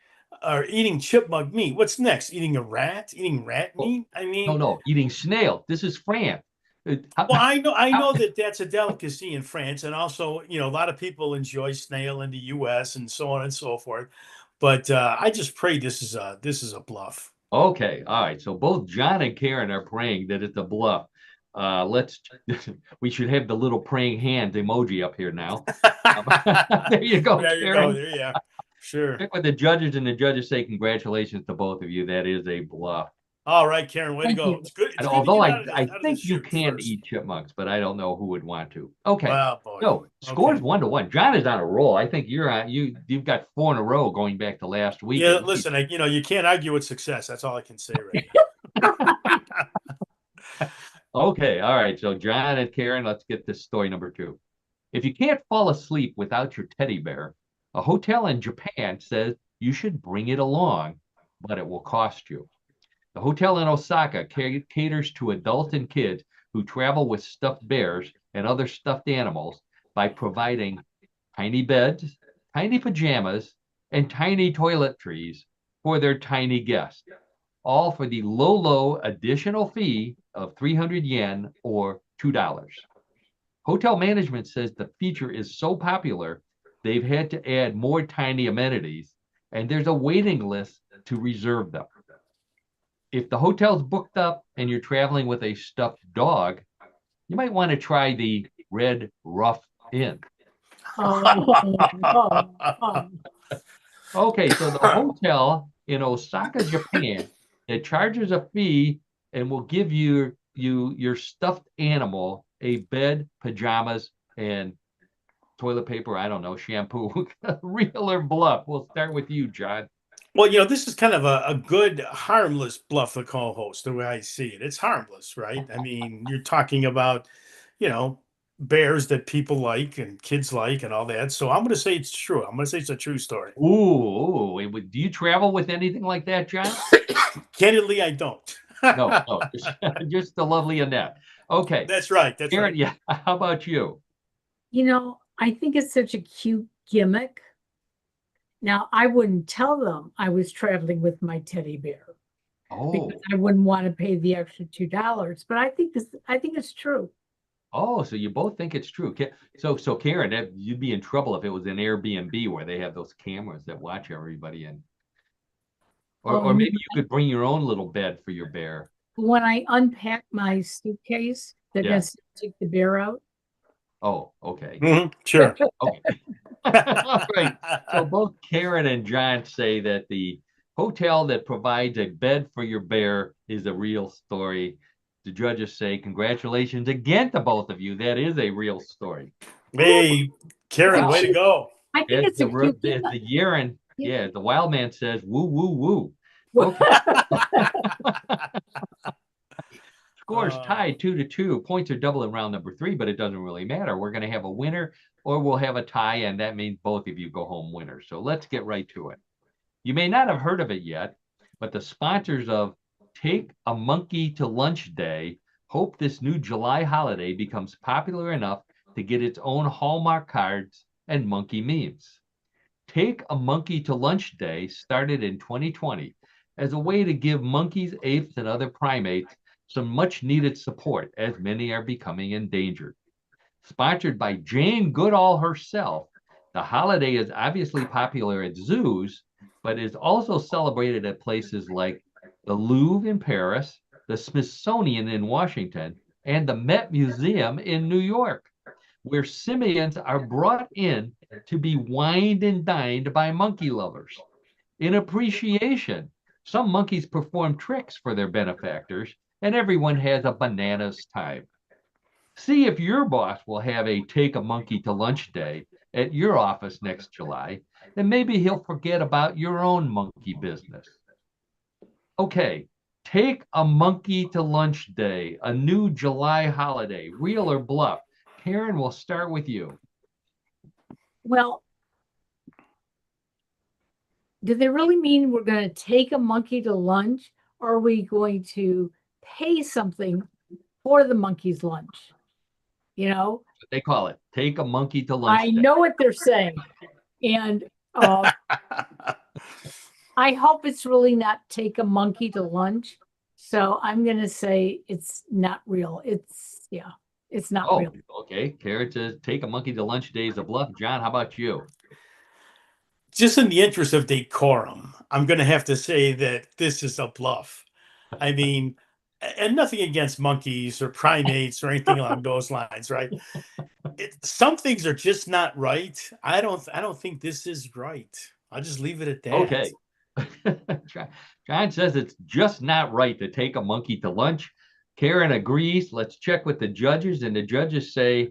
or eating chipmunk meat. What's next? Eating a rat? Eating rat Oh, meat? I no, mean, no, eating snail. This is France. Well, I know that that's a delicacy in France, and also, a lot of people enjoy snail in the U.S. and so on and so forth. But I just pray this is a bluff. Okay, all right. So both John and Karen are praying that it's a bluff. Let's we should have the little praying hand emoji up here now. There you go, There you Karen. go. There you are. Sure. Check with the judges, and the judges say congratulations to both of you. That is a bluff. All right, Karen, way to Thank go. you. It's good. It's And good to although get out I of the think you chute can first. eat chipmunks, but I don't know who would want to. Okay. Wow, boy. So scores Okay. 1-1. John is on a roll. I think you've got 4 in a row going back to last week. Yeah, at least. listen, you can't argue with success. That's all I can say right now. Okay, all right. So John and Karen, let's get this story number 2. If you can't fall asleep without your teddy bear, a hotel in Japan says you should bring it along, but it will cost you. The hotel in Osaka caters to adults and kids who travel with stuffed bears and other stuffed animals by providing tiny beds, tiny pajamas, and tiny toiletries for their tiny guests, all for the low additional fee of 300 yen or $2. Hotel management says the feature is so popular, they've had to add more tiny amenities, and there's a waiting list to reserve them. If the hotel's booked up and you're traveling with a stuffed dog, you might want to try the Red Rough Inn. Okay, so the hotel in Osaka, Japan, that charges a fee and will give your stuffed animal a bed, pajamas, and toilet paper. I don't know, shampoo. Real or bluff? We'll start with you, John. Well, this is kind of a good, harmless bluff the co-host, the way I see it. It's harmless, right? I mean, you're talking about, bears that people like and kids like and all that. So I'm going to say it's true. I'm going to say it's a true story. Ooh, do you travel with anything like that, John? Candidly, I don't. No, just the lovely Annette. Okay. That's right. That's Karen, right. yeah. How about you? I think it's such a cute gimmick. Now, I wouldn't tell them I was traveling with my teddy bear Oh, because I wouldn't want to pay the extra $2. But I think it's true. oh, so you both think it's true. So Karen, you'd be in trouble if it was an Airbnb where they have those cameras that watch everybody in. Or maybe you could bring your own little bed for your bear. When I unpack my suitcase that has to take the bear out. Oh, okay. Sure. Okay. All right. So both Karen and John say that the hotel that provides a bed for your bear is a real story. The judges say congratulations again to both of you. That is a real story. Hey, Karen, way to go. I think it's a cute the urine. Yeah, the wild man says woo woo woo. gimmick. Okay. Scores tied 2-2. Points are double in round number 3, but it doesn't really matter. We're going to have a winner or we'll have a tie, and that means both of you go home winners. So let's get right to it. You may not have heard of it yet, but the sponsors of Take a Monkey to Lunch Day hope this new July holiday becomes popular enough to get its own Hallmark cards and monkey memes. Take a Monkey to Lunch Day started in 2020 as a way to give monkeys, apes, and other primates some much needed support, as many are becoming endangered. Sponsored by Jane Goodall herself, the holiday is obviously popular at zoos, but is also celebrated at places like the Louvre in Paris, the Smithsonian in Washington, and the Met Museum in New York, where simians are brought in to be wined and dined by monkey lovers. In appreciation, some monkeys perform tricks for their benefactors, and everyone has a bananas time. See if your boss will have a Take a Monkey to Lunch Day at your office next July, and maybe he'll forget about your own monkey business. Okay, Take a Monkey to Lunch Day, a new July holiday, real or bluff. Karen, we'll start with you. Well, do they really mean we're going to take a monkey to lunch, or are we going to pay something for the monkey's lunch? They call it Take a Monkey to Lunch I Day. know what they're saying. And I hope it's really not take a monkey to lunch. So I'm going to say it's not real. It's not Oh, real. okay. Karen says, take a monkey to lunch day is a bluff. John, how about you? Just in the interest of decorum, I'm going to have to say that this is a bluff. I mean, and nothing against monkeys or primates or anything along those lines, right? Some things are just not right. I don't think this is right. I'll just leave it at that. Okay. John says it's just not right to take a monkey to lunch. Karen agrees. Let's check with the judges, and the judges say,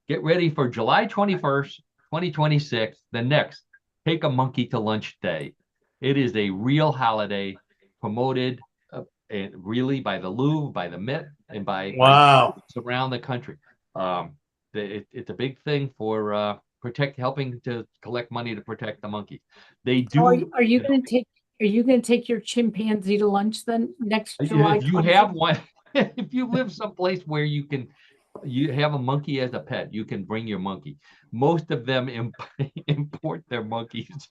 get ready for July 21st, 2026, the next Take a Monkey to Lunch Day. It is a real holiday promoted really by the Louvre, by the Met, and by around the country. It's a big thing for helping to collect money to protect the monkeys. They do. So are you going to take your chimpanzee to lunch then next July? If you have one, if you live someplace where you have a monkey as a pet, you can bring your monkey. Most of them import their monkeys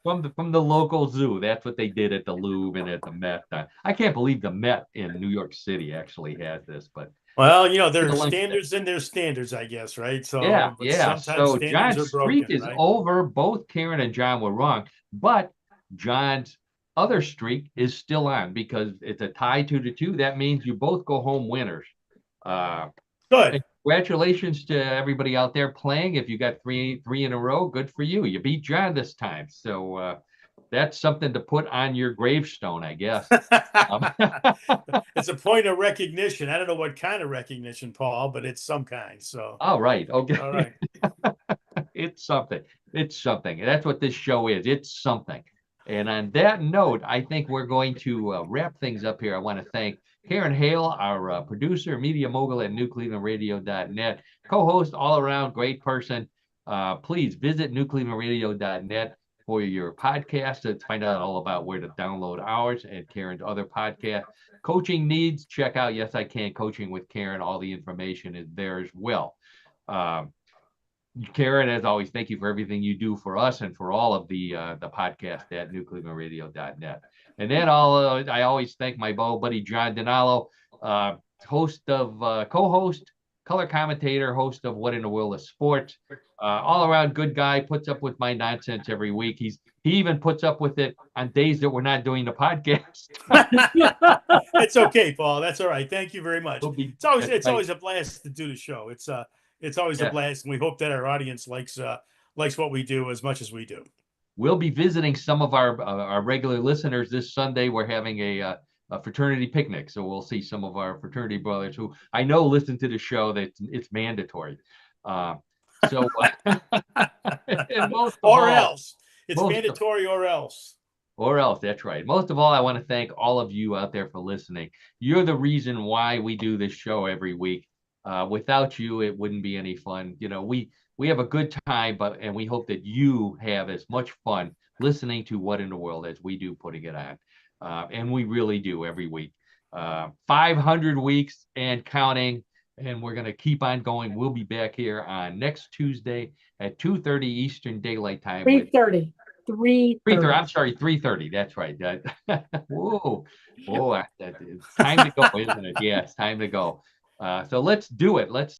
from the local zoo. That's what they did at the Louvre and at the Met. I can't believe the Met in New York City actually has this, but well, there are standards and there's standards, I guess, right? So yeah. Sometimes So John's streak is over. Both Karen and John were wrong, but John's other streak is still on because it's a tie 2-2. That means you both go home winners. Good. Congratulations to everybody out there playing. If you got three in a row, good for you. You beat John this time. So that's something to put on your gravestone, I guess. It's a point of recognition. I don't know what kind of recognition, Paul, but it's some kind. So. All right. Okay. All right. It's something. It's something. And that's what this show is. It's something. And on that note, I think we're going to wrap things up here. I want to thank Karen Hale, our producer, media mogul at newclevelandradio.net, co-host, all around great person. Please visit newclevelandradio.net for your podcast to find out all about where to download ours and Karen's other podcast. Coaching needs, check out Yes I Can Coaching with Karen. All the information is there as well. Karen, as always, thank you for everything you do for us and for all of the podcast at newclevelandradio.net. And then I always thank my buddy John DiNallo, co-host, color commentator, host of What in the World of Sports. All around good guy, puts up with my nonsense every week. He even puts up with it on days that we're not doing the podcast. It's okay, Paul. That's all right. Thank you very much. It's always a blast to do the show. It's always a blast, and we hope that our audience likes what we do as much as we do. We'll be visiting some of our regular listeners this Sunday. We're having a fraternity picnic, so we'll see some of our fraternity brothers who I know listen to the show. That it's mandatory. So, else it's mandatory, or else. Or else, that's right. Most of all, I want to thank all of you out there for listening. You're the reason why we do this show every week. Without you, it wouldn't be any fun. We have a good time, and we hope that you have as much fun listening to What in the World as we do putting it on. And we really do every week. 500 weeks and counting, and we're going to keep on going. We'll be back here on next Tuesday at 2:30 Eastern Daylight Time. 3:30. 3:30. I'm sorry, 3:30. That's right. Whoa. Time to go, isn't it? Yes, time to go. So let's do it. Let's